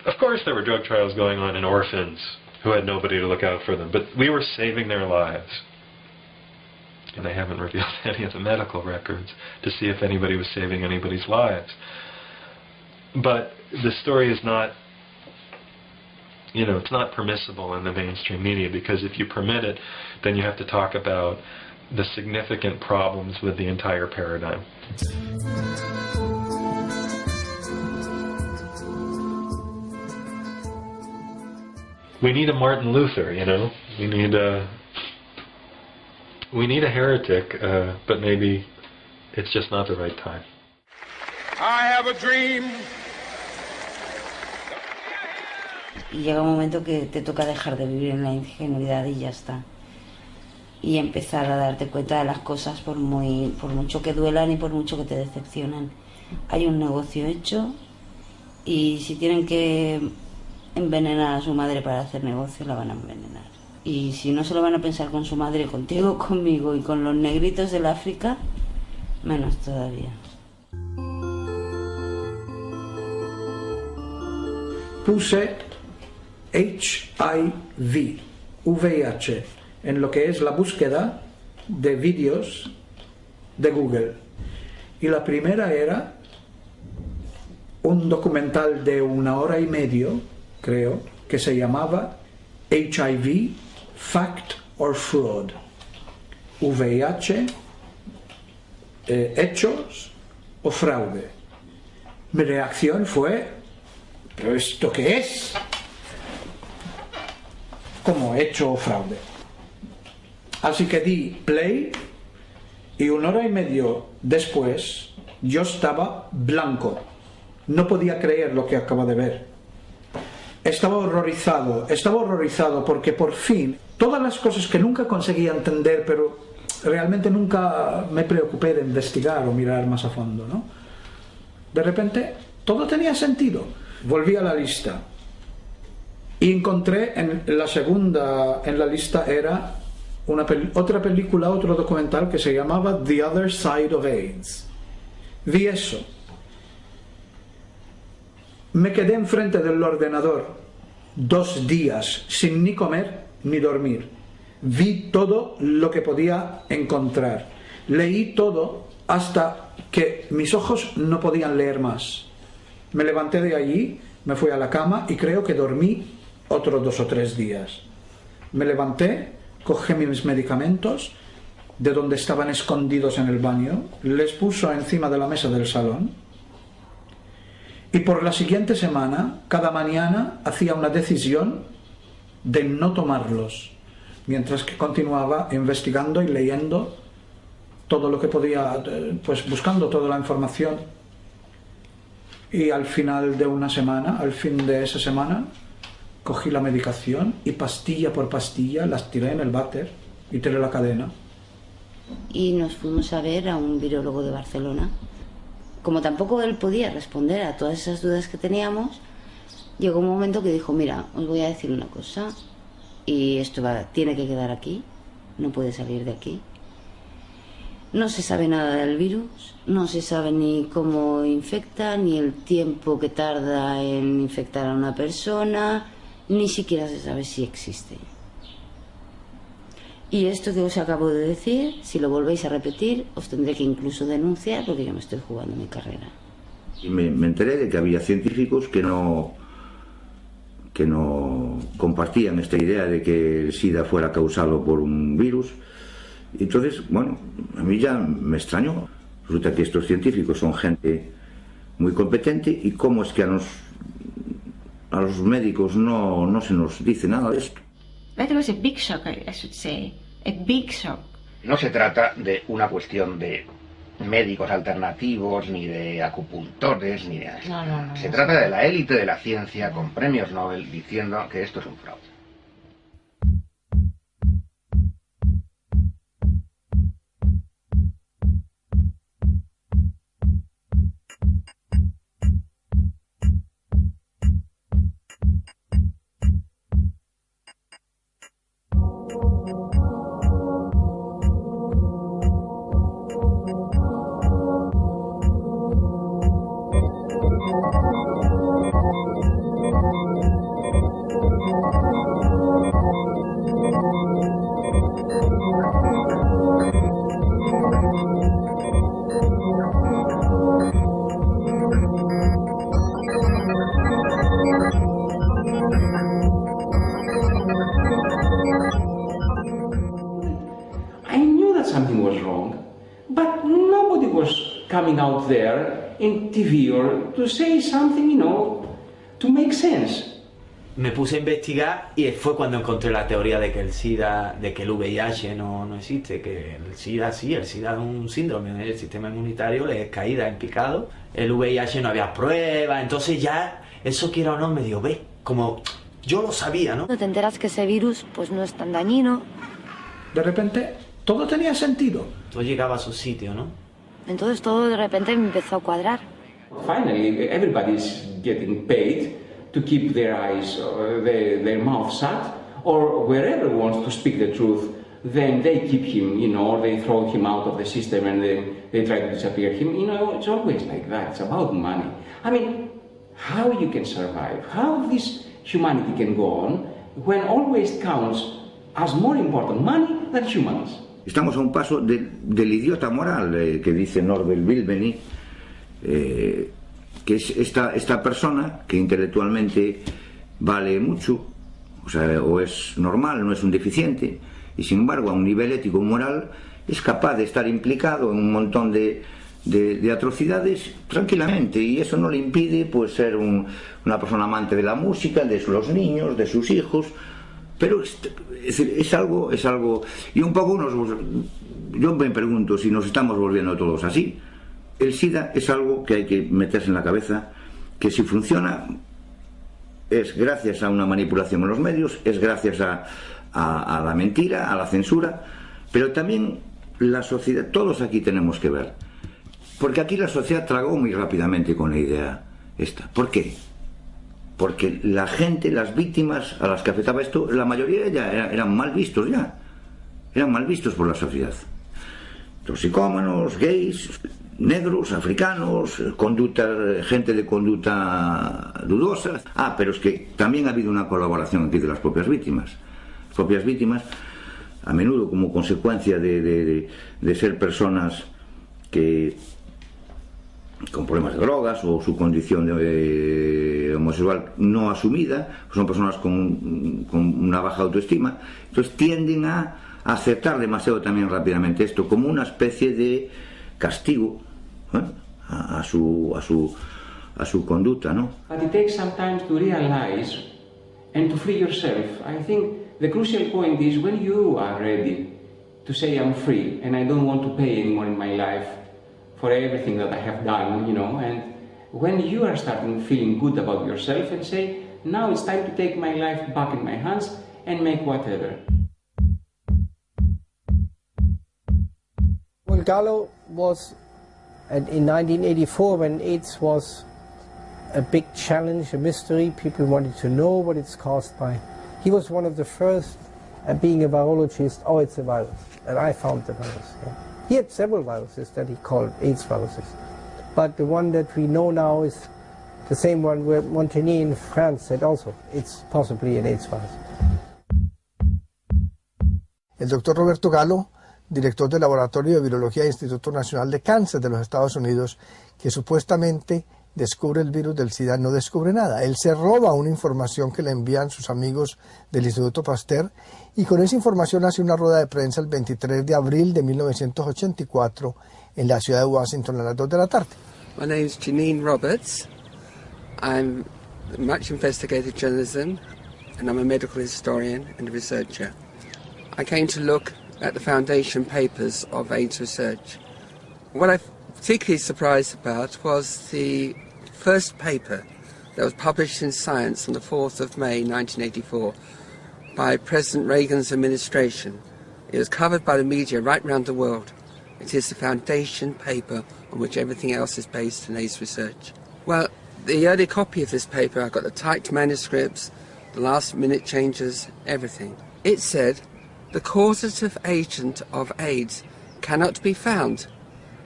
of course there were drug trials going on in orphans who had nobody to look out for them, but we were saving their lives. And they haven't revealed any of the medical records to see if anybody was saving anybody's lives. But the story is not, you know, it's not permissible in the mainstream media, because if you permit it, then you have to talk about the significant problems with the entire paradigm. We need a Martin Luther, you know. We need a heretic, but maybe it's just not the right time. I have a dream. Y llega un momento que te toca dejar de vivir en la ingenuidad y ya está. Y empezar a darte cuenta de las cosas por mucho que duelan y por mucho que te decepcionan. Hay un negocio hecho y si tienen que envenenar a su madre para hacer negocio, la van a envenenar. Y si no se lo van a pensar con su madre, contigo, conmigo y con los negritos del África, menos todavía. Puse HIV, VIH, en lo que es la búsqueda de vídeos de Google. Y la primera era un documental de 1 hora y media, creo, que se llamaba HIV, Fact or Fraud. VIH, hechos o fraude. Mi reacción fue, ¿pero esto qué es? ¿Cómo hecho o fraude? Así que di play y 1 hora y media después yo estaba blanco. No podía creer lo que acabo de ver. Estaba horrorizado porque por fin, todas las cosas que nunca conseguía entender, pero realmente nunca me preocupé de investigar o mirar más a fondo, ¿no? De repente, todo tenía sentido. Volví a la lista y encontré en la segunda en la lista era otra película, otro documental que se llamaba The Other Side of AIDS. Vi eso. Me quedé enfrente del ordenador 2 días sin ni comer ni dormir. Vi todo lo que podía encontrar. Leí todo hasta que mis ojos no podían leer más. Me levanté de allí, me fui a la cama y creo que dormí otros 2 o 3 días. Me levanté, cogí mis medicamentos de donde estaban escondidos en el baño, les puso encima de la mesa del salón y por la siguiente semana, cada mañana, hacía una decisión de no tomarlos, mientras que continuaba investigando y leyendo todo lo que podía, pues buscando toda la información. Y al final de una semana, al fin de esa semana, cogí la medicación y pastilla por pastilla las tiré en el váter y tiré la cadena. Y nos fuimos a ver a un virólogo de Barcelona. Como tampoco él podía responder a todas esas dudas que teníamos, llegó un momento que dijo, mira, os voy a decir una cosa, y esto tiene que quedar aquí, no puede salir de aquí. No se sabe nada del virus, no se sabe ni cómo infecta, ni el tiempo que tarda en infectar a una persona, ni siquiera se sabe si existe. Y esto que os acabo de decir, si lo volvéis a repetir, os tendré que incluso denunciar porque yo me estoy jugando mi carrera. Y me enteré de que había científicos que no compartían esta idea de que el SIDA fuera causado por un virus. Entonces, bueno, a mí ya me extrañó. Resulta que estos científicos son gente muy competente y cómo es que a los médicos no se nos dice nada de esto. That was a big shock, I should say. A big shock. No se trata de una cuestión de médicos alternativos, ni de acupuntores, ni de eso. No. Se trata de la élite de la ciencia con premios Nobel diciendo que esto es un fraude. Coming out there in TV or to say something, you know, to make sense. Me puse a investigar y fue cuando encontré la teoría de que el SIDA, de que el VIH no existe, que el SIDA sí, el SIDA es un síndrome del sistema inmunitario, le es caída en picado, el VIH no había pruebas, entonces ya eso quiera o no me dio, ve, como yo lo sabía, ¿no? Te enteras que ese virus pues no es tan dañino. De repente todo tenía sentido. Todo llegaba a su sitio, ¿no? Entonces todo de repente me empezó a cuadrar. Finally, everybody's getting paid to keep their eyes, their mouth shut, or wherever wants to speak the truth, then they keep him, you know, or they throw him out of the system and they try to disappear him. You know, it's always like that. It's about money. I mean, how you can survive, how this humanity can go on when always counts as more important money than humans. Estamos a un paso del idiota moral que dice Norbert Wilbeny, que es esta persona que intelectualmente vale mucho, o sea, o es normal, no es un deficiente, y sin embargo a un nivel ético y moral es capaz de estar implicado en un montón de atrocidades tranquilamente, y eso no le impide pues ser una persona amante de la música, de los niños, de sus hijos. Pero es algo, y un poco yo me pregunto si nos estamos volviendo todos así. El SIDA es algo que hay que meterse en la cabeza, que si funciona es gracias a una manipulación en los medios, es gracias a la mentira, a la censura, pero también la sociedad, todos aquí tenemos que ver, porque aquí la sociedad tragó muy rápidamente con la idea esta. ¿Por qué? Porque la gente, las víctimas a las que afectaba esto, la mayoría ya eran mal vistos ya. eran mal vistos por la sociedad. Toxicómanos, gays, negros, africanos, gente de conducta dudosa. Pero es que también ha habido una colaboración aquí de las propias víctimas. Las propias víctimas, a menudo como consecuencia de ser personas que con problemas de drogas o su condición de homosexual no asumida, son personas con una baja autoestima, entonces tienden a aceptar demasiado también rápidamente esto como una especie de castigo a su conducta, ¿no? But it takes some time to realize and to free yourself. I think the crucial point is when you are ready to say I'm free and I don't want to pay anymore in my life for everything that I have done, you know, and when you are starting feeling good about yourself and say, now it's time to take my life back in my hands and make whatever. Well, Gallo was, in 1984, when AIDS was a big challenge, a mystery, people wanted to know what it's caused by. He was one of the first, being a virologist, it's a virus, and I found the virus. Yeah. He had several viruses that he called AIDS viruses, but the one that we know now is the same one where Montagnier in France said also, it's possibly an AIDS virus. El doctor Roberto Gallo, director del Laboratorio de Virología del Instituto Nacional de Cáncer de los Estados Unidos, que supuestamente descubre el virus del SIDA, no descubre nada. Él se roba una información que le envían sus amigos del Instituto Pasteur y con esa información hace una rueda de prensa el 23 de abril de 1984 en la ciudad de Washington a las 2 de la tarde. My name is Janine Roberts. I'm much investigative journalism and I'm a medical historian and a researcher. I came to look at the foundation papers of AIDS research. What I'm particularly surprised about was the first paper that was published in Science on the 4th of May 1984 by President Reagan's administration. It was covered by the media right around the world. It is the foundation paper on which everything else is based in AIDS research. Well, the early copy of this paper, I got the typed manuscripts, the last minute changes, everything. It said, the causative agent of AIDS cannot be found.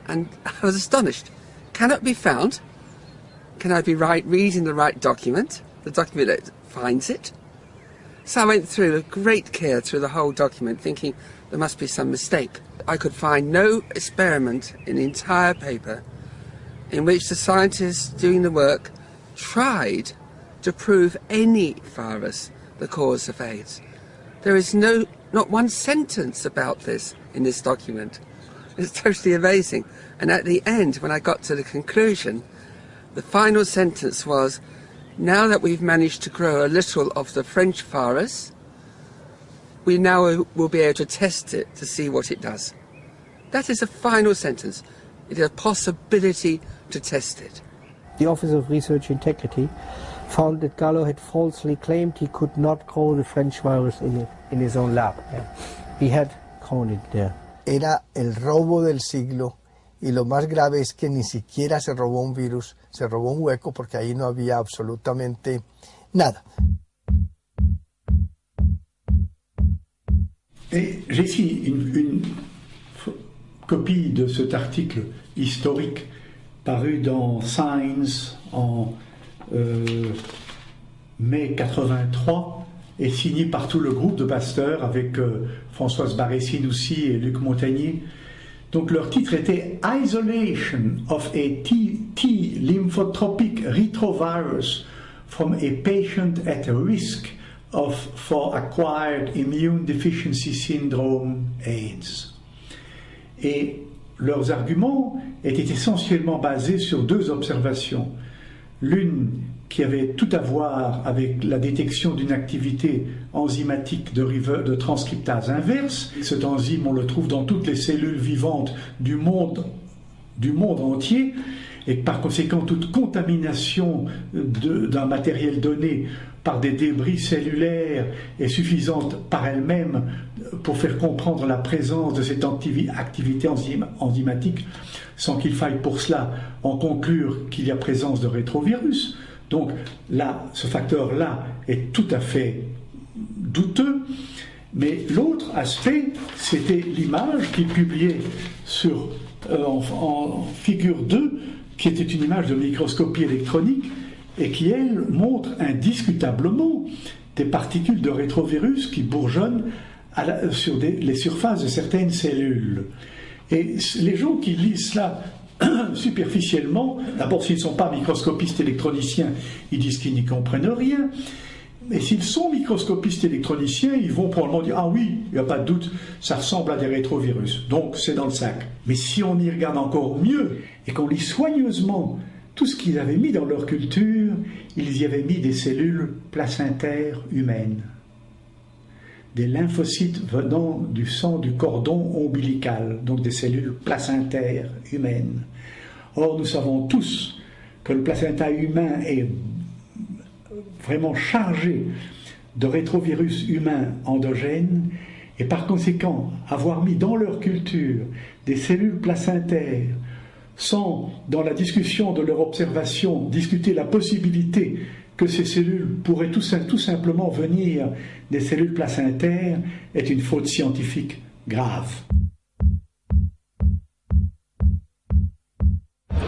And I was astonished. Cannot be found? Can I be reading the right document? The document that finds it? So I went through with great care through the whole document, thinking there must be some mistake. I could find no experiment in the entire paper in which the scientists doing the work tried to prove any virus the cause of AIDS. There is not one sentence about this in this document. It's totally amazing. And at the end, when I got to the conclusion, the final sentence was, now that we've managed to grow a little of the French virus, we now will be able to test it to see what it does. That is the final sentence. It is a possibility to test it. The Office of Research Integrity found that Gallo had falsely claimed he could not grow the French virus in his own lab. Yeah. He had grown it there. Era el robo del siglo y lo más grave es que ni siquiera se robó un virus, se robó un hueco porque ahí no había absolutamente nada. J'ai ici une copie de cet article historique paru dans Science en mai 83 et signé par tout le groupe de Pasteur avec Françoise Barré-Sinoussi et Luc Montagnier. Donc leur titre était Isolation of a T lymphotropic retrovirus from a patient at risk for acquired immune deficiency syndrome AIDS. Et leurs arguments étaient essentiellement basés sur deux observations. L'une qui avait tout à voir avec la détection d'une activité enzymatique de transcriptase inverse. Cet enzyme, on le trouve dans toutes les cellules vivantes du monde entier, et par conséquent, toute contamination d'un matériel donné par des débris cellulaires est suffisante par elle-même pour faire comprendre la présence de cette activité enzymatique, sans qu'il faille pour cela en conclure qu'il y a présence de rétrovirus. Donc là, ce facteur-là est tout à fait douteux. Mais l'autre aspect, c'était l'image qu'il publiait en figure 2, qui était une image de microscopie électronique et qui, elle, montre indiscutablement des particules de rétrovirus qui bourgeonnent sur les surfaces de certaines cellules. Et les gens qui lisent cela superficiellement, d'abord s'ils ne sont pas microscopistes électroniciens, ils disent qu'ils n'y comprennent rien. Et s'ils sont microscopistes électroniciens, ils vont probablement dire « Ah oui, il n'y a pas de doute, ça ressemble à des rétrovirus, donc c'est dans le sac. » Mais si on y regarde encore mieux et qu'on lit soigneusement tout ce qu'ils avaient mis dans leur culture, ils y avaient mis des cellules placentaires humaines, des lymphocytes venant du sang du cordon ombilical, donc des cellules placentaires humaines. Or, nous savons tous que le placenta humain est vraiment chargé de rétrovirus humains endogènes, et par conséquent, avoir mis dans leur culture des cellules placentaires sans, dans la discussion de leur observation, discuter la possibilité que ces cellules pourraient tout simplement venir des cellules placentaires, est une faute scientifique grave.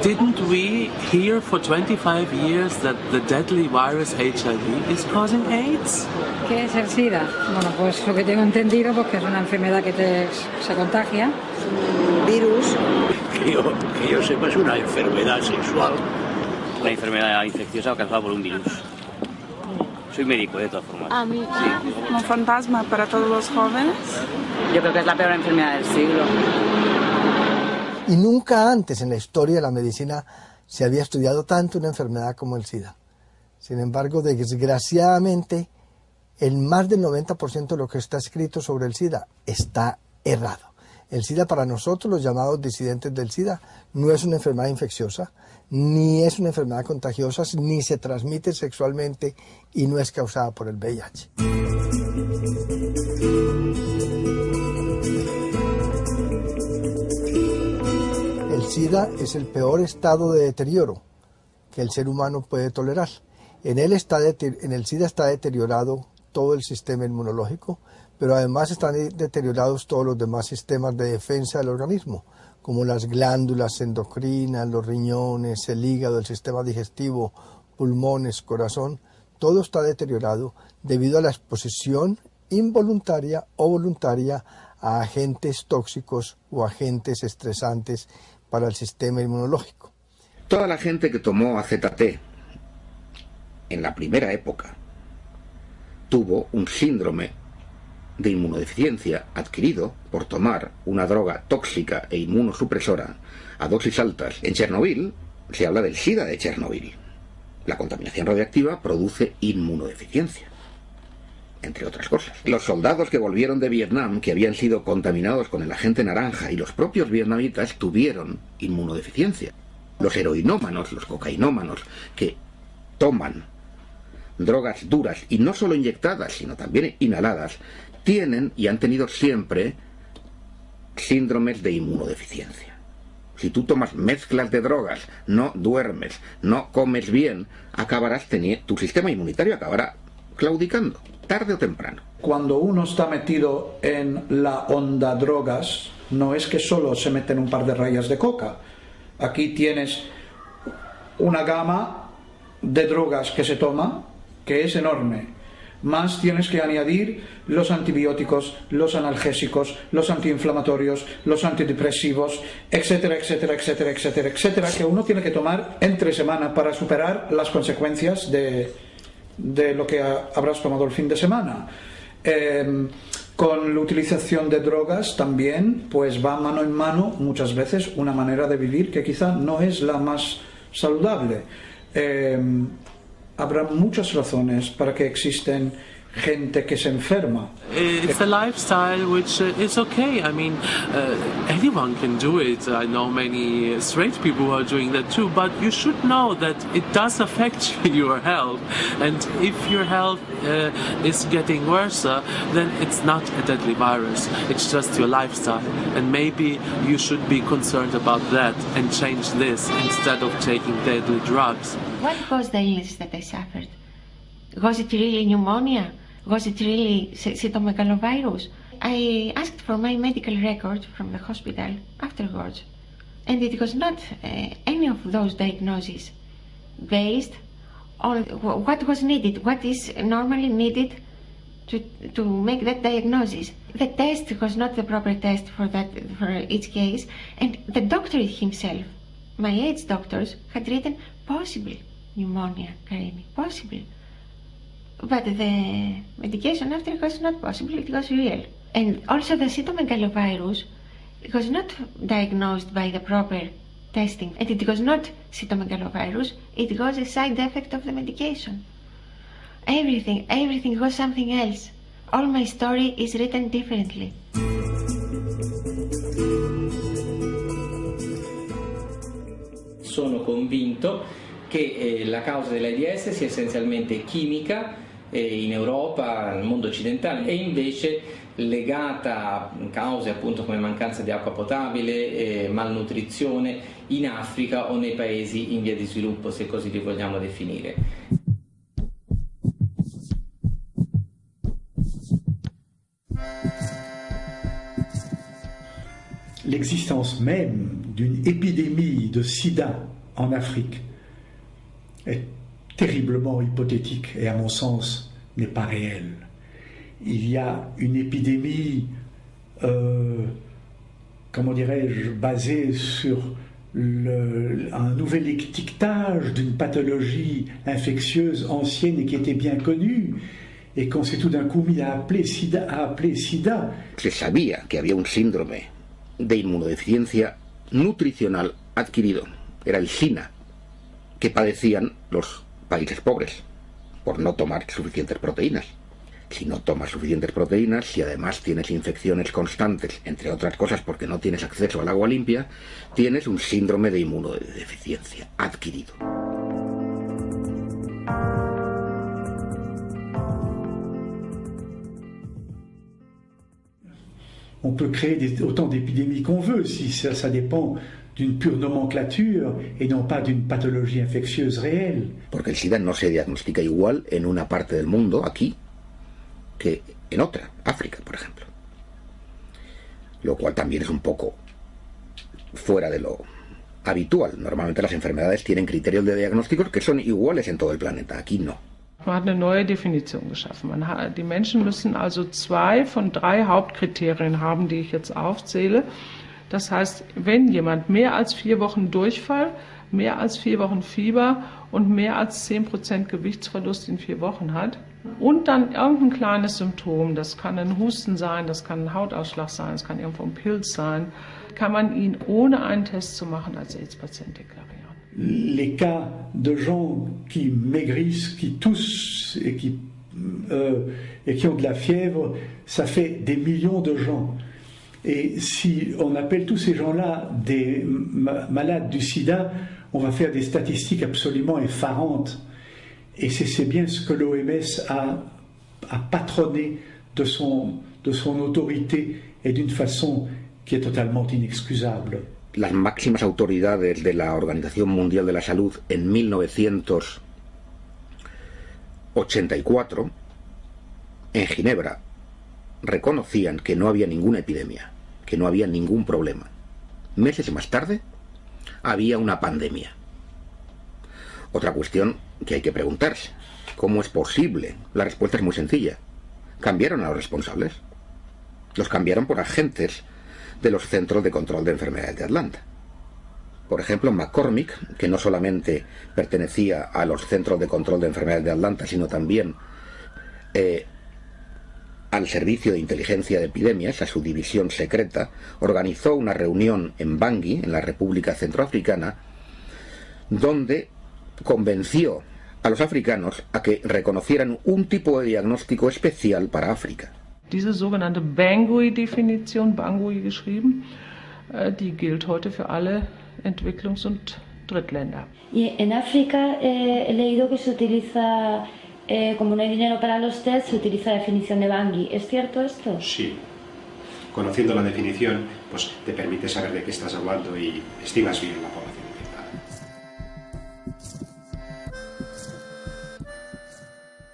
Didn't we hear for 25 years that the deadly virus HIV is causing AIDS? ¿Qué es el SIDA? Bueno, pues lo que tengo entendido, porque es una enfermedad que se contagia. Virus. Que yo sepa, es una enfermedad sexual. Una enfermedad infecciosa causada por un virus. Soy médico, de todas formas. A mí, sí. Un fantasma para todos los jóvenes. Yo creo que es la peor enfermedad del siglo. Y nunca antes en la historia de la medicina se había estudiado tanto una enfermedad como el SIDA. Sin embargo, desgraciadamente, el más del 90% de lo que está escrito sobre el SIDA está errado. El SIDA, para nosotros, los llamados disidentes del SIDA, no es una enfermedad infecciosa, ni es una enfermedad contagiosa, ni se transmite sexualmente y no es causada por el VIH. El SIDA es el peor estado de deterioro que el ser humano puede tolerar. En el SIDA está deteriorado todo el sistema inmunológico, pero además están deteriorados todos los demás sistemas de defensa del organismo, como las glándulas endocrinas, los riñones, el hígado, el sistema digestivo, pulmones, corazón. Todo está deteriorado debido a la exposición involuntaria o voluntaria a agentes tóxicos o agentes estresantes para el sistema inmunológico. Toda la gente que tomó AZT en la primera época tuvo un síndrome de inmunodeficiencia adquirido por tomar una droga tóxica e inmunosupresora a dosis altas. En Chernobyl se habla del SIDA de Chernobyl. La contaminación radiactiva produce inmunodeficiencia, entre otras cosas. Los soldados que volvieron de Vietnam, que habían sido contaminados con el agente naranja, y los propios vietnamitas tuvieron inmunodeficiencia. Los heroinómanos, los cocainómanos, que toman drogas duras, y no solo inyectadas, sino también inhaladas, tienen y han tenido siempre síndromes de inmunodeficiencia. Si tú tomas mezclas de drogas, no duermes, no comes bien, acabarás teniendo, tu sistema inmunitario acabará claudicando, tarde o temprano. Cuando uno está metido en la onda drogas, no es que solo se meten un par de rayas de coca. Aquí tienes una gama de drogas que se toma, que es enorme. Más tienes que añadir los antibióticos, los analgésicos, los antiinflamatorios, los antidepresivos, etcétera, etcétera, etcétera, etcétera, etcétera, que uno tiene que tomar entre semana para superar las consecuencias de lo que habrás tomado el fin de semana. Con la utilización de drogas también pues va mano en mano muchas veces una manera de vivir que quizá no es la más saludable. Habrá muchas razones para que existen gente que se enferma. It's a lifestyle which is okay. I mean, anyone can do it. I know many straight people who are doing that too, but you should know that it does affect your health. And if your health is getting worse, then it's not a deadly virus. It's just your lifestyle. And maybe you should be concerned about that and change this instead of taking deadly drugs. What was the illness that I suffered? Was it really pneumonia? Was it really cytomegalovirus? I asked for my medical record from the hospital afterwards, and it was not any of those diagnoses based on what was needed, what is normally needed to make that diagnosis. The test was not the proper test for each case, and the doctor himself, my age doctors, had written possible pneumonia, Karini, possible. But the medication after was not possible, it was real. And also the cytomegalovirus was not diagnosed by the proper testing, and it was not cytomegalovirus, it was a side effect of the medication. Everything was something else. All my story is written differently. Sono convinto che la causa dell'AIDS sia essenzialmente chimica in Europa, nel mondo occidentale, e invece legata a cause appunto come mancanza di acqua potabile, malnutrizione in Africa o nei paesi in via di sviluppo, se così li vogliamo definire. L'existence même d'une épidémie de sida en Afrique est terriblement hypothétique et à mon sens n'est pas réelle. Il y a une épidémie, comment dirais-je, basée sur un nouvel étiquetage d'une pathologie infectieuse ancienne et qui était bien connue, et qu'on s'est tout d'un coup mis à appeler SIDA. Se sabía que había un síndrome de inmunodeficiencia nutricional adquirido, era el SINA, que padecían los países pobres por no tomar suficientes proteínas. Si no tomas suficientes proteínas, si además tienes infecciones constantes, entre otras cosas porque no tienes acceso al agua limpia, tienes un síndrome de inmunodeficiencia adquirido. On peut créer autant d'épidémies qu'on veut, si ça dépend d'une pure nomenclature et non pas d'une pathologie infectieuse réelle. Porque el SIDA no se diagnostica igual en una parte del mundo, aquí, que en otra, África, por ejemplo. Lo cual también es un poco fuera de lo habitual. Normalmente las enfermedades tienen criterios de diagnósticos que son iguales en todo el planeta, aquí no. Man hat eine neue Definition geschaffen. Die Menschen müssen also 2 von 3 Hauptkriterien haben, die ich jetzt aufzähle. Das heißt, wenn jemand mehr als 4 Wochen Durchfall, mehr als 4 Wochen Fieber und mehr als 10% Gewichtsverlust in 4 Wochen hat und dann irgendein kleines Symptom, das kann ein Husten sein, das kann ein Hautausschlag sein, das kann irgendwo ein Pilz sein, kann man ihn ohne einen Test zu machen als AIDS-Patient deklarieren. Les cas de gens qui maigrissent, qui toussent et qui ont de la fièvre, ça fait des millions de gens. Et si on appelle tous ces gens-là des malades du sida, on va faire des statistiques absolument effarantes. Et c'est bien ce que l'OMS a patronné de son autorité et d'une façon qui est totalement inexcusable. Las máximas autoridades de la Organización Mundial de la Salud en 1984, en Ginebra, reconocían que no había ninguna epidemia, que no había ningún problema. Meses más tarde, había una pandemia. Otra cuestión que hay que preguntarse, ¿cómo es posible? La respuesta es muy sencilla. Cambiaron a los responsables. Los cambiaron por agentes de los Centros de Control de Enfermedades de Atlanta. Por ejemplo, McCormick, que no solamente pertenecía a los Centros de Control de Enfermedades de Atlanta, sino también al Servicio de Inteligencia de Epidemias, a su división secreta, organizó una reunión en Bangui, en la República Centroafricana, donde convenció a los africanos a que reconocieran un tipo de diagnóstico especial para África. Diese sogenannte Bangui-Definition, Bangui geschrieben, die gilt heute für alle Entwicklungs- und Drittländer. Y en África he leído que se utiliza, como no hay dinero para los test, se utiliza la definición de Bangui. ¿Es cierto esto? Sí. Conociendo la definición, pues te permite saber de qué estás hablando y estimas bien la población infectada.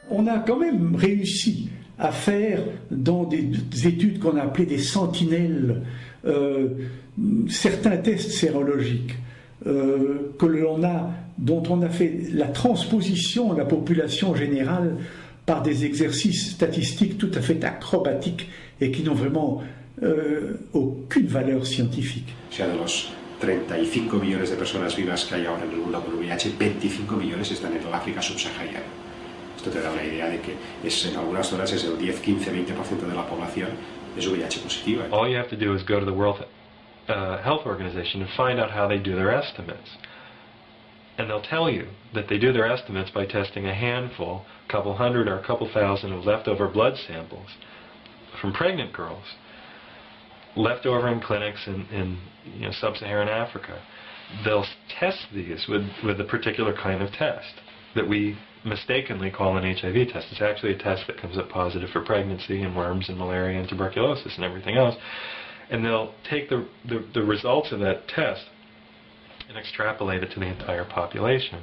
On a quand même réussi à faire dans des études qu'on a appelées des sentinelles, certains tests sérologiques dont on a fait la transposition à la population générale par des exercices statistiques tout à fait acrobatiques et qui n'ont vraiment aucune valeur scientifique. O sea, de los 35 millones de personas vivas que hay ahora en el mundo con VIH, 25 millones están en el África subsahariana. Esto te da una idea de que en algunas zonas es el 10, 15, 20% de la población es VIH positiva. All you have to do is go to the World Health Organization and find out how they do their estimates. And they'll tell you that they do their estimates by testing a handful, a couple hundred or a couple thousand of leftover blood samples from pregnant girls, left over in clinics in sub-Saharan Africa. They'll test these with a particular kind of test that we mistakenly call an HIV test. It's actually a test that comes up positive for pregnancy and worms and malaria and tuberculosis and everything else. And they'll take the results of that test and extrapolate it to the entire population.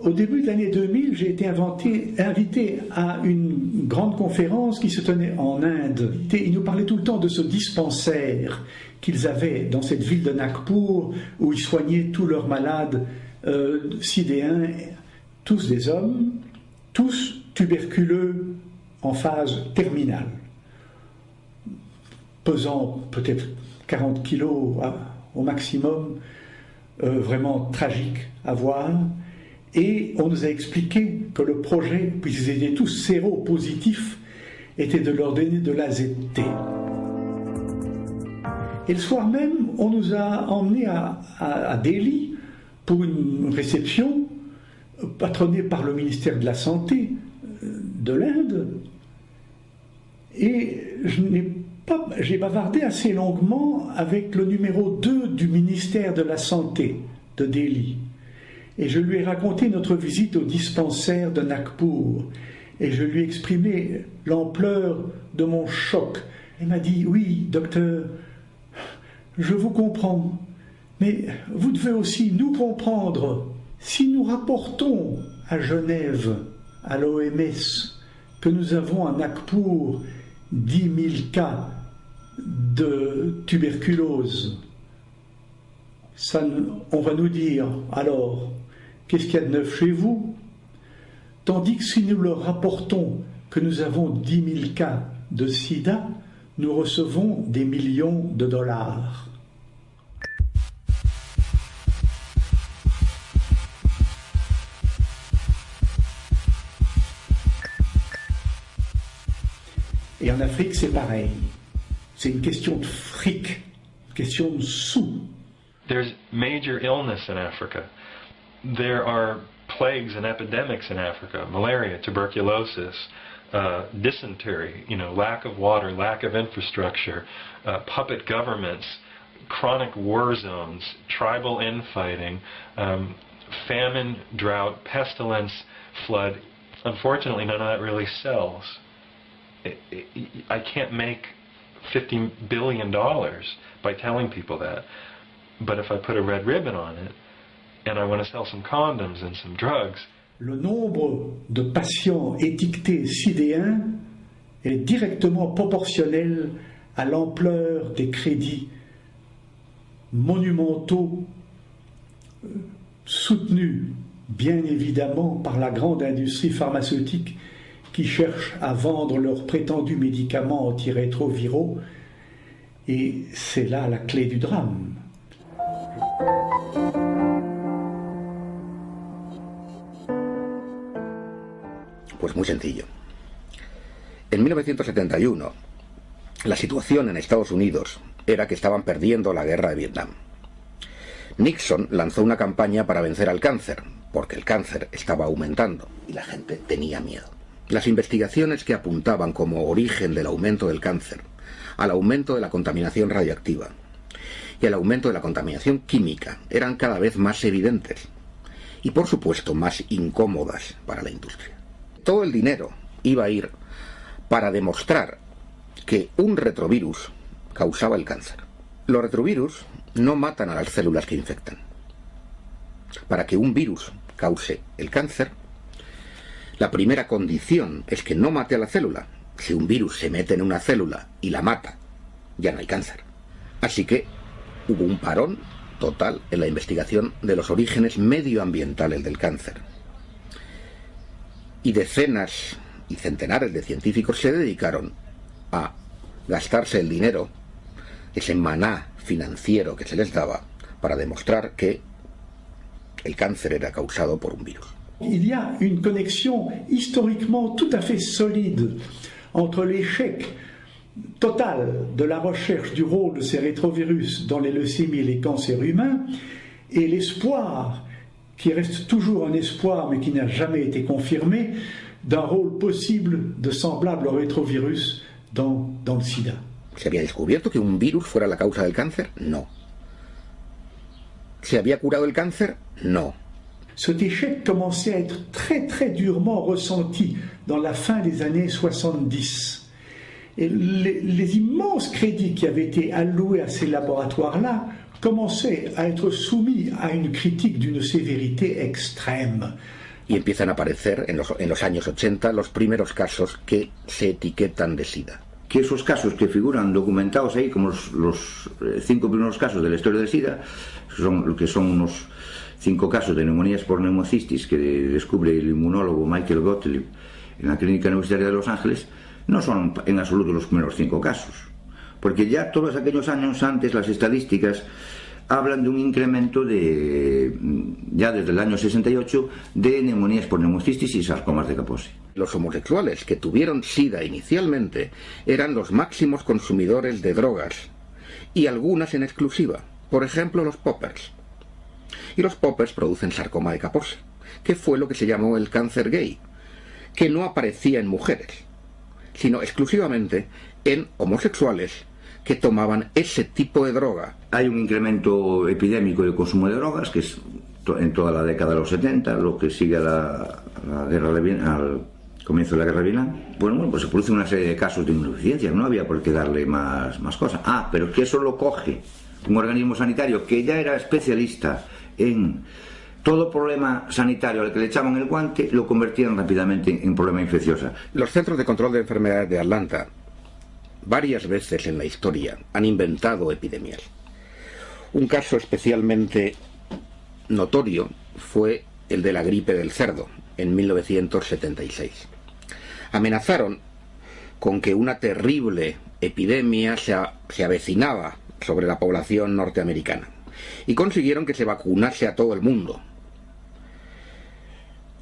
Au début de l'année 2000, j'ai été invité à une grande conférence qui se tenait en Inde. Ils nous parlaient tout le temps de ce dispensaire qu'ils avaient dans cette ville de Nagpur où ils soignaient tous leurs malades sidéens, tous des hommes, tous tuberculeux en phase terminale, pesant peut-être 40 kilos au maximum, vraiment tragique à voir. Et on nous a expliqué que le projet, puisqu'ils étaient tous séropositifs, était de leur donner de l'AZT. Et le soir même, on nous a emmenés à Delhi pour une réception patronnée par le ministère de la Santé de l'Inde. Et j'ai bavardé assez longuement avec le numéro 2 du ministère de la Santé de Delhi. Et je lui ai raconté notre visite au dispensaire de Nagpur. Et je lui ai exprimé l'ampleur de mon choc. Il m'a dit, oui, docteur, je vous comprends, mais vous devez aussi nous comprendre. Si nous rapportons à Genève, à l'OMS, que nous avons à Nagpur 10 000 cas de tuberculose, on va nous dire, alors, qu'est-ce qu'il y a de neuf chez vous? Tandis que si nous leur rapportons que nous avons 10 000 cas de sida, nous recevons des millions de dollars. Et en Afrique, c'est pareil. C'est une question de fric, une question de sous. There's major illness in Africa. There are plagues and epidemics in Africa: malaria, tuberculosis, dysentery, lack of water, lack of infrastructure, puppet governments, chronic war zones, tribal infighting, famine, drought, pestilence, flood. Unfortunately, none of that really sells. I can't make $50 billion by telling people that. But if I put a red ribbon on it, and I want to sell some condoms and some drugs. Le nombre de patients étiquetés sidéens est directement proportionnel à l'ampleur des crédits monumentaux soutenus bien évidemment par la grande industrie pharmaceutique qui cherche à vendre leurs prétendus médicaments antirétroviraux, et c'est là la clé du drame. Pues muy sencillo. En 1971, la situación en Estados Unidos era que estaban perdiendo la guerra de Vietnam. Nixon lanzó una campaña para vencer al cáncer, porque el cáncer estaba aumentando y la gente tenía miedo. Las investigaciones que apuntaban como origen del aumento del cáncer al aumento de la contaminación radiactiva y al aumento de la contaminación química eran cada vez más evidentes y, por supuesto, más incómodas para la industria. Todo el dinero iba a ir para demostrar que un retrovirus causaba el cáncer. Los retrovirus no matan a las células que infectan. Para que un virus cause el cáncer, la primera condición es que no mate a la célula, Si un virus se mete en una célula y la mata, ya no hay cáncer. Así que hubo un parón total en la investigación de los orígenes medioambientales del cáncer. Y decenas y centenares de científicos se dedicaron a gastarse el dinero, ese maná financiero que se les daba, para demostrar que el cáncer era causado por un virus. Il y a une connexion historiquement tout à fait solide entre l'échec total de la recherche du rôle de ces rétrovirus dans les leucémies et les cancers humains et l'espoir, qui reste toujours un espoir mais qui n'a jamais été confirmé, d'un rôle possible de semblable rétrovirus dans le sida. ¿Se había descubierto que un virus fuera la causa del cáncer? No. ¿Se había curado el cáncer? No. Cet échec commençait à être très durement ressenti dans la fin des années 70. Et les immenses crédits qui avaient été alloués à ces laboratoires-là commençaient à être soumis à une critique d'une sévérité extrême. Y empiezan a aparecer en los años 80 los primeros casos que se etiquetan de SIDA. Que esos casos que figuran documentados ahí como los 5 primeros casos de la historia del SIDA, que son unos 5 casos de neumonías por neumocistis que descubre el inmunólogo Michael Gottlieb en la Clínica Universitaria de Los Ángeles, no son en absoluto los primeros 5 casos, porque ya todos aquellos años antes las estadísticas hablan de un incremento ya desde el año 68 de neumonías por neumocistis y sarcomas de Kaposi. Los homosexuales que tuvieron SIDA inicialmente eran los máximos consumidores de drogas, y algunas en exclusiva, por ejemplo los poppers. Y los poppers producen sarcoma de Kaposi, que fue lo que se llamó el cáncer gay, que no aparecía en mujeres, sino exclusivamente en homosexuales que tomaban ese tipo de droga. Hay un incremento epidémico de consumo de drogas, que es en toda la década de los 70, lo que sigue a la guerra de Vietnam, al comienzo de la guerra de Vietnam. Bueno, pues se produce una serie de casos de insuficiencia, no había por qué darle más cosas. Pero que eso lo coge un organismo sanitario que ya era especialista en todo problema sanitario al que le echaban el guante, lo convertían rápidamente en problema infeccioso. Los Centros de Control de Enfermedades de Atlanta varias veces en la historia han inventado epidemias. Un caso especialmente notorio fue el de la gripe del cerdo en 1976. Amenazaron con que una terrible epidemia se avecinaba sobre la población norteamericana y consiguieron que se vacunase a todo el mundo,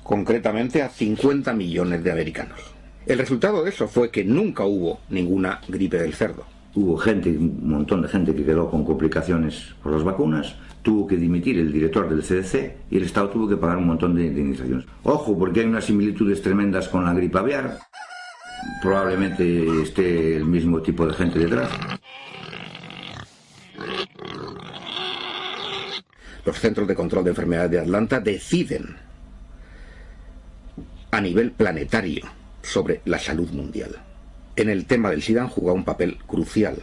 concretamente a 50 millones de americanos. El resultado de eso fue que nunca hubo ninguna gripe del cerdo. Hubo un montón de gente que quedó con complicaciones por las vacunas, tuvo que dimitir el director del CDC y el Estado tuvo que pagar un montón de indemnizaciones. Ojo, porque hay unas similitudes tremendas con la gripe aviar, probablemente esté el mismo tipo de gente detrás. Los Centros de Control de Enfermedades de Atlanta deciden a nivel planetario sobre la salud mundial. En el tema del SIDA han jugado un papel crucial.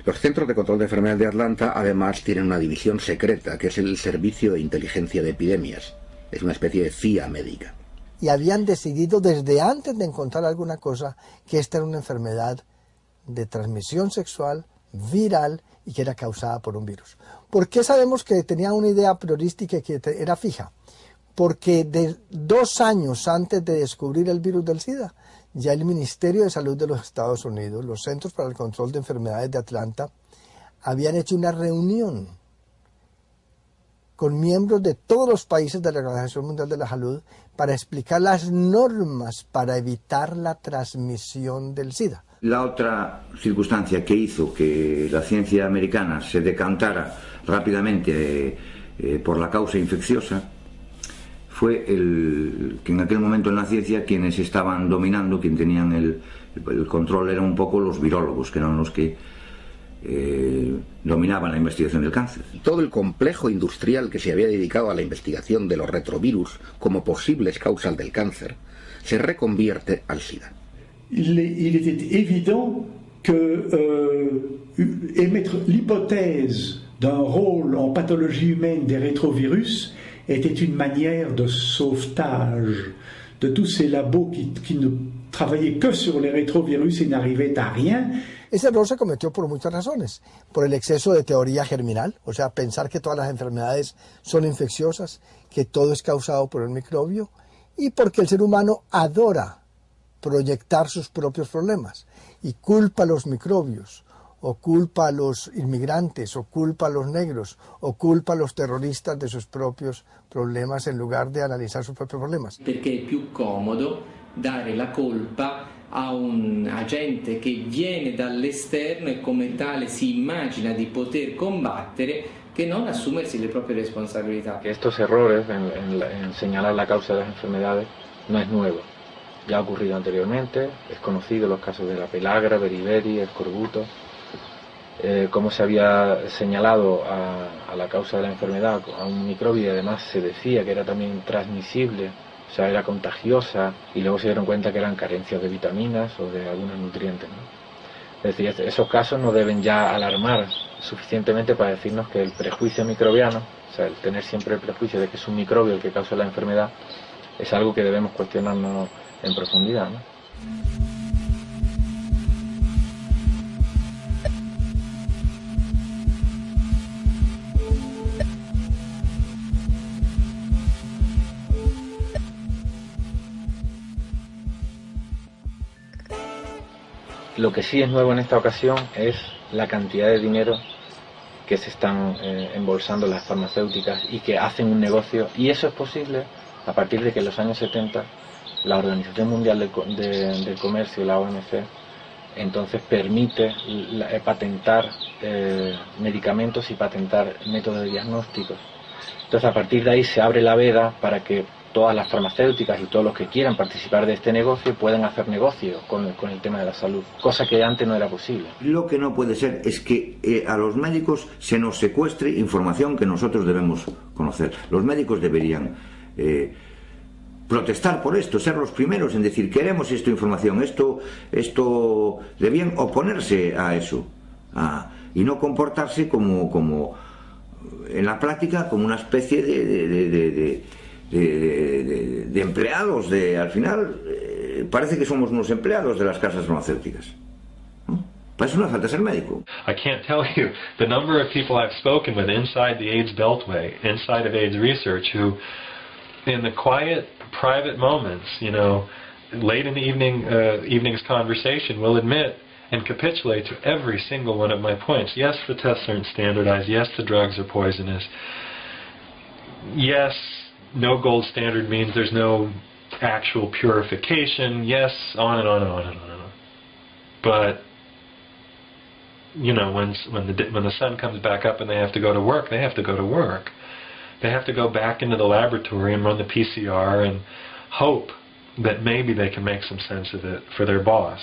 Los Centros de Control de Enfermedades de Atlanta además tienen una división secreta que es el Servicio de Inteligencia de Epidemias. Es una especie de CIA médica. Y habían decidido desde antes de encontrar alguna cosa que esta era una enfermedad de transmisión sexual, viral y que era causada por un virus. ¿Por qué sabemos que tenía una idea priorística que era fija? Porque 2 años antes de descubrir el virus del SIDA, ya el Ministerio de Salud de los Estados Unidos, los Centros para el Control de Enfermedades de Atlanta, habían hecho una reunión con miembros de todos los países de la Organización Mundial de la Salud para explicar las normas para evitar la transmisión del SIDA. La otra circunstancia que hizo que la ciencia americana se decantara rápidamente por la causa infecciosa fue que en aquel momento en la ciencia quienes estaban dominando, quien tenían el control eran un poco los virólogos, que eran los que dominaban la investigación del cáncer. Todo el complejo industrial que se había dedicado a la investigación de los retrovirus como posibles causas del cáncer se reconvierte al SIDA. Il était évident que émettre l'hypothèse d'un rôle en pathologie humaine des rétrovirus était une manière de sauvetage de tous ces labos qui ne travaillait que sur les rétrovirus et n'arrivait à rien. Ese error se cometió por muchas razones. Por el exceso de teoría germinal, o sea, pensar que todas las enfermedades son infecciosas, que todo es causado por el microbio, y porque el ser humano adora proyectar sus propios problemas y culpa a los microbios, o culpa a los inmigrantes, o culpa a los negros, o culpa a los terroristas de sus propios problemas en lugar de analizar sus propios problemas. Perché è più comodo dare la colpa a un agente che viene dall'esterno e come tale si immagina di poter combattere che non assumersi le proprie responsabilità. Que estos errores en señalar la causa de las enfermedades no es nuevo. Ya ha ocurrido anteriormente, es conocido los casos de la pelagra, beriberi, escorbuto, cómo se había señalado a la causa de la enfermedad a un microbio y además se decía que era también transmisible, o sea, era contagiosa, y luego se dieron cuenta que eran carencias de vitaminas o de algunos nutrientes, ¿no? Es decir, esos casos nos deben ya alarmar suficientemente para decirnos que el prejuicio microbiano, o sea, el tener siempre el prejuicio de que es un microbio el que causa la enfermedad, es algo que debemos cuestionarnos en profundidad, ¿no? Lo que sí es nuevo en esta ocasión es la cantidad de dinero que se están embolsando las farmacéuticas y que hacen un negocio, y eso es posible a partir de que en los años 70 la Organización Mundial del Comercio, la OMC, entonces permite patentar medicamentos y patentar métodos de diagnósticos. Entonces a partir de ahí se abre la veda para que todas las farmacéuticas y todos los que quieran participar de este negocio puedan hacer negocio con el tema de la salud, cosa que antes no era posible. Lo que no puede ser es que a los médicos se nos secuestre información que nosotros debemos conocer. Los médicos deberían protestar por esto, ser los primeros en decir queremos esta información, esto debían oponerse a eso, y no comportarse como en la práctica como una especie de empleados, al final parece que somos unos empleados de las casas farmacéuticas. Para eso no hace falta ser médico. I can't tell you the number of people I've spoken with inside the AIDS Beltway, inside of AIDS research, who in the quiet, private moments, you know, late in the evening's conversation will admit and capitulate to every single one of my points. Yes, the tests aren't standardized. Yes, the drugs are poisonous. Yes, no gold standard means there's no actual purification. Yes, on and on and on and on and on. But you know, when the sun comes back up and they have to go to work, they have to go to work. They have to go back into the laboratory and run the PCR and hope that maybe they can make some sense of it for their boss,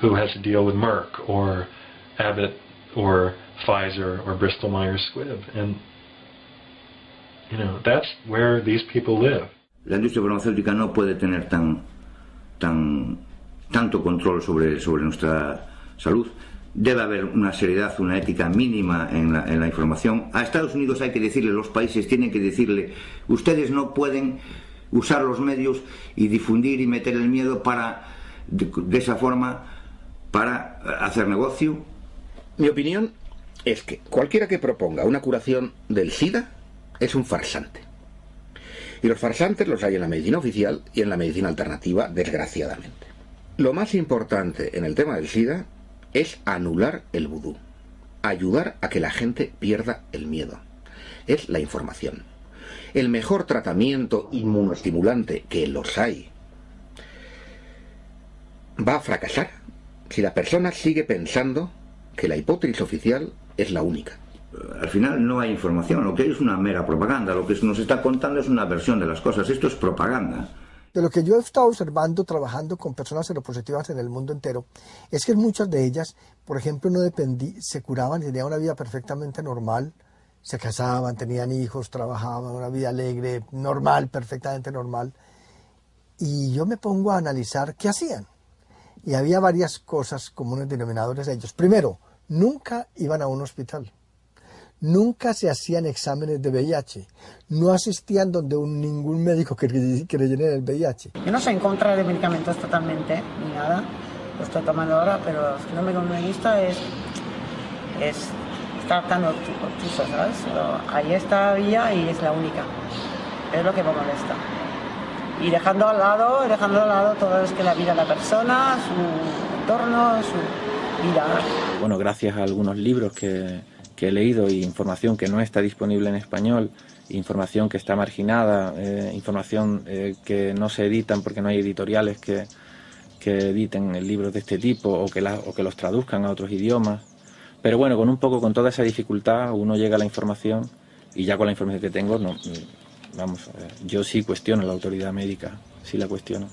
who has to deal with Merck or Abbott or Pfizer or Bristol Myers Squibb. And you know, that's where these people live. La industria farmacéutica no puede tener tanto control sobre nuestra salud. Debe haber una seriedad, una ética mínima en la información. A Estados Unidos hay que decirle, los países tienen que decirle, ustedes no pueden usar los medios y difundir y meter el miedo de esa forma para hacer negocio. Mi opinión es que cualquiera que proponga una curación del SIDA es un farsante. Y los farsantes los hay en la medicina oficial y en la medicina alternativa, desgraciadamente. Lo más importante en el tema del SIDA es anular el vudú, ayudar a que la gente pierda el miedo. Es la información. El mejor tratamiento inmunoestimulante, que los hay, va a fracasar si la persona sigue pensando que la hipótesis oficial es la única. Al final no hay información, lo que hay es una mera propaganda, lo que nos está contando es una versión de las cosas, esto es propaganda. De lo que yo he estado observando trabajando con personas seropositivas en el mundo entero, es que muchas de ellas, por ejemplo, se curaban y tenían una vida perfectamente normal, se casaban, tenían hijos, trabajaban, una vida alegre, normal, perfectamente normal. Y yo me pongo a analizar qué hacían. Y había varias cosas comunes denominadores de ellos. Primero, nunca iban a un hospital. nunca se hacían exámenes de VIH, no asistían donde ningún médico creyera en el VIH. Yo no soy en contra de medicamentos totalmente, ni nada, lo estoy tomando ahora, pero lo que no me gusta es estar tan obtuso, ¿sabes? Pero ahí está vía y es la única, es lo que me molesta. Y dejando al lado todo es que la vida de la persona, su entorno, su vida. Bueno, gracias a algunos libros que he leído y información que no está disponible en español, información que está marginada, información que no se editan porque no hay editoriales que editen libros de este tipo o que los traduzcan a otros idiomas. Pero bueno, con toda esa dificultad uno llega a la información y ya con la información que tengo, yo sí cuestiono la autoridad médica, sí la cuestiono.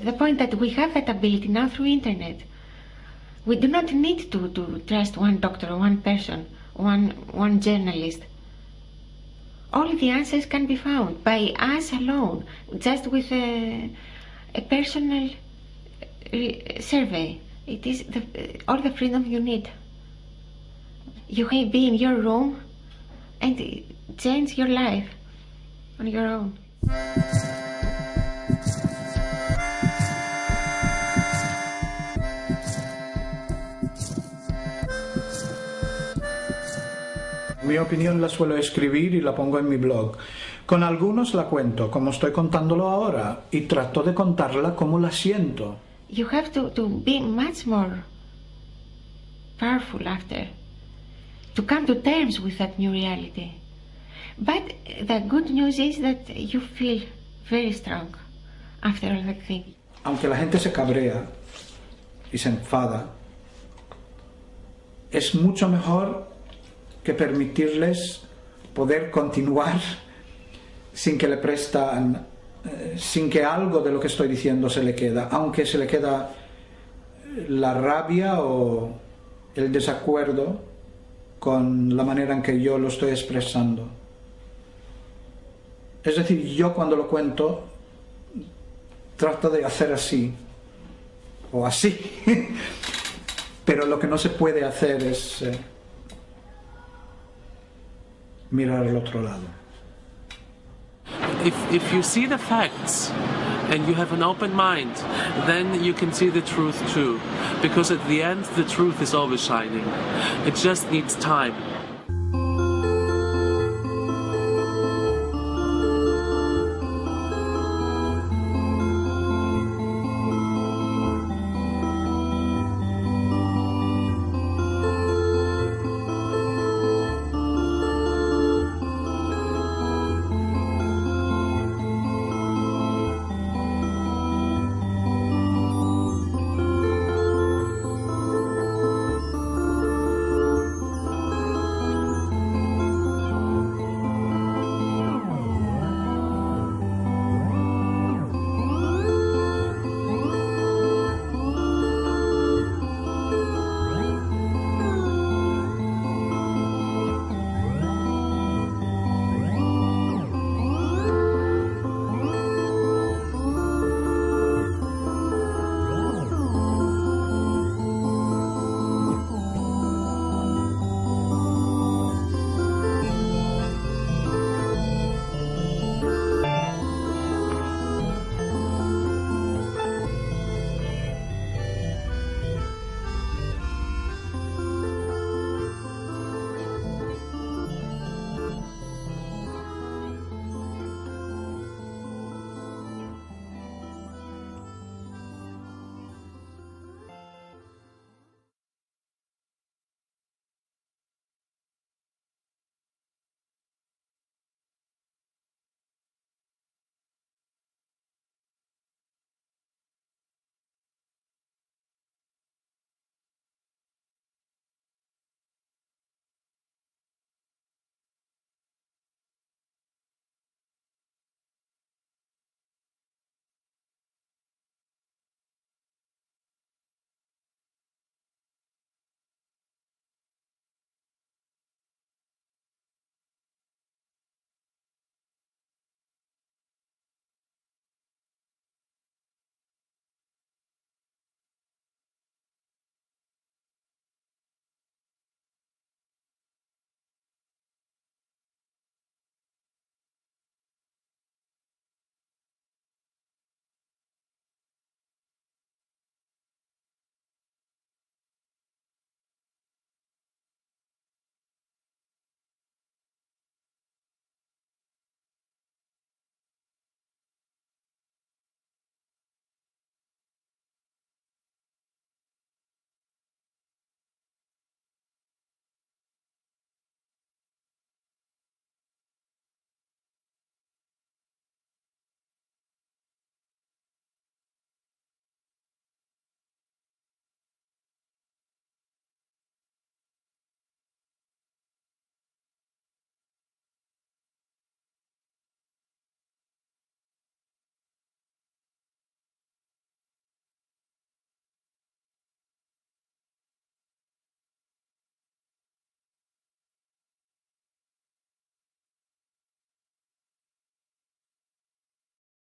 The point that we have that ability now through internet. We do not need to trust one doctor, one person, one journalist. All the answers can be found by us alone, just with a personal survey. It is all the freedom you need. You can be in your room and change your life on your own. Mi opinión la suelo escribir y la pongo en mi blog. Con algunos la cuento, como estoy contándolo ahora, y trato de contarla como la siento. You have to be much more powerful after, to come to terms with that new reality. But the good news is that you feel very strong after all that thing. Aunque la gente se cabrea y se enfada, es mucho mejor que permitirles poder continuar sin que le prestan, sin que algo de lo que estoy diciendo se le queda, aunque se le queda la rabia o el desacuerdo con la manera en que yo lo estoy expresando. Es decir, yo cuando lo cuento trato de hacer así o así, pero lo que no se puede hacer es mirar al otro lado. If you see the facts and you have an open mind, then you can see the truth too. Because at the end, the truth is always shining. It just needs time.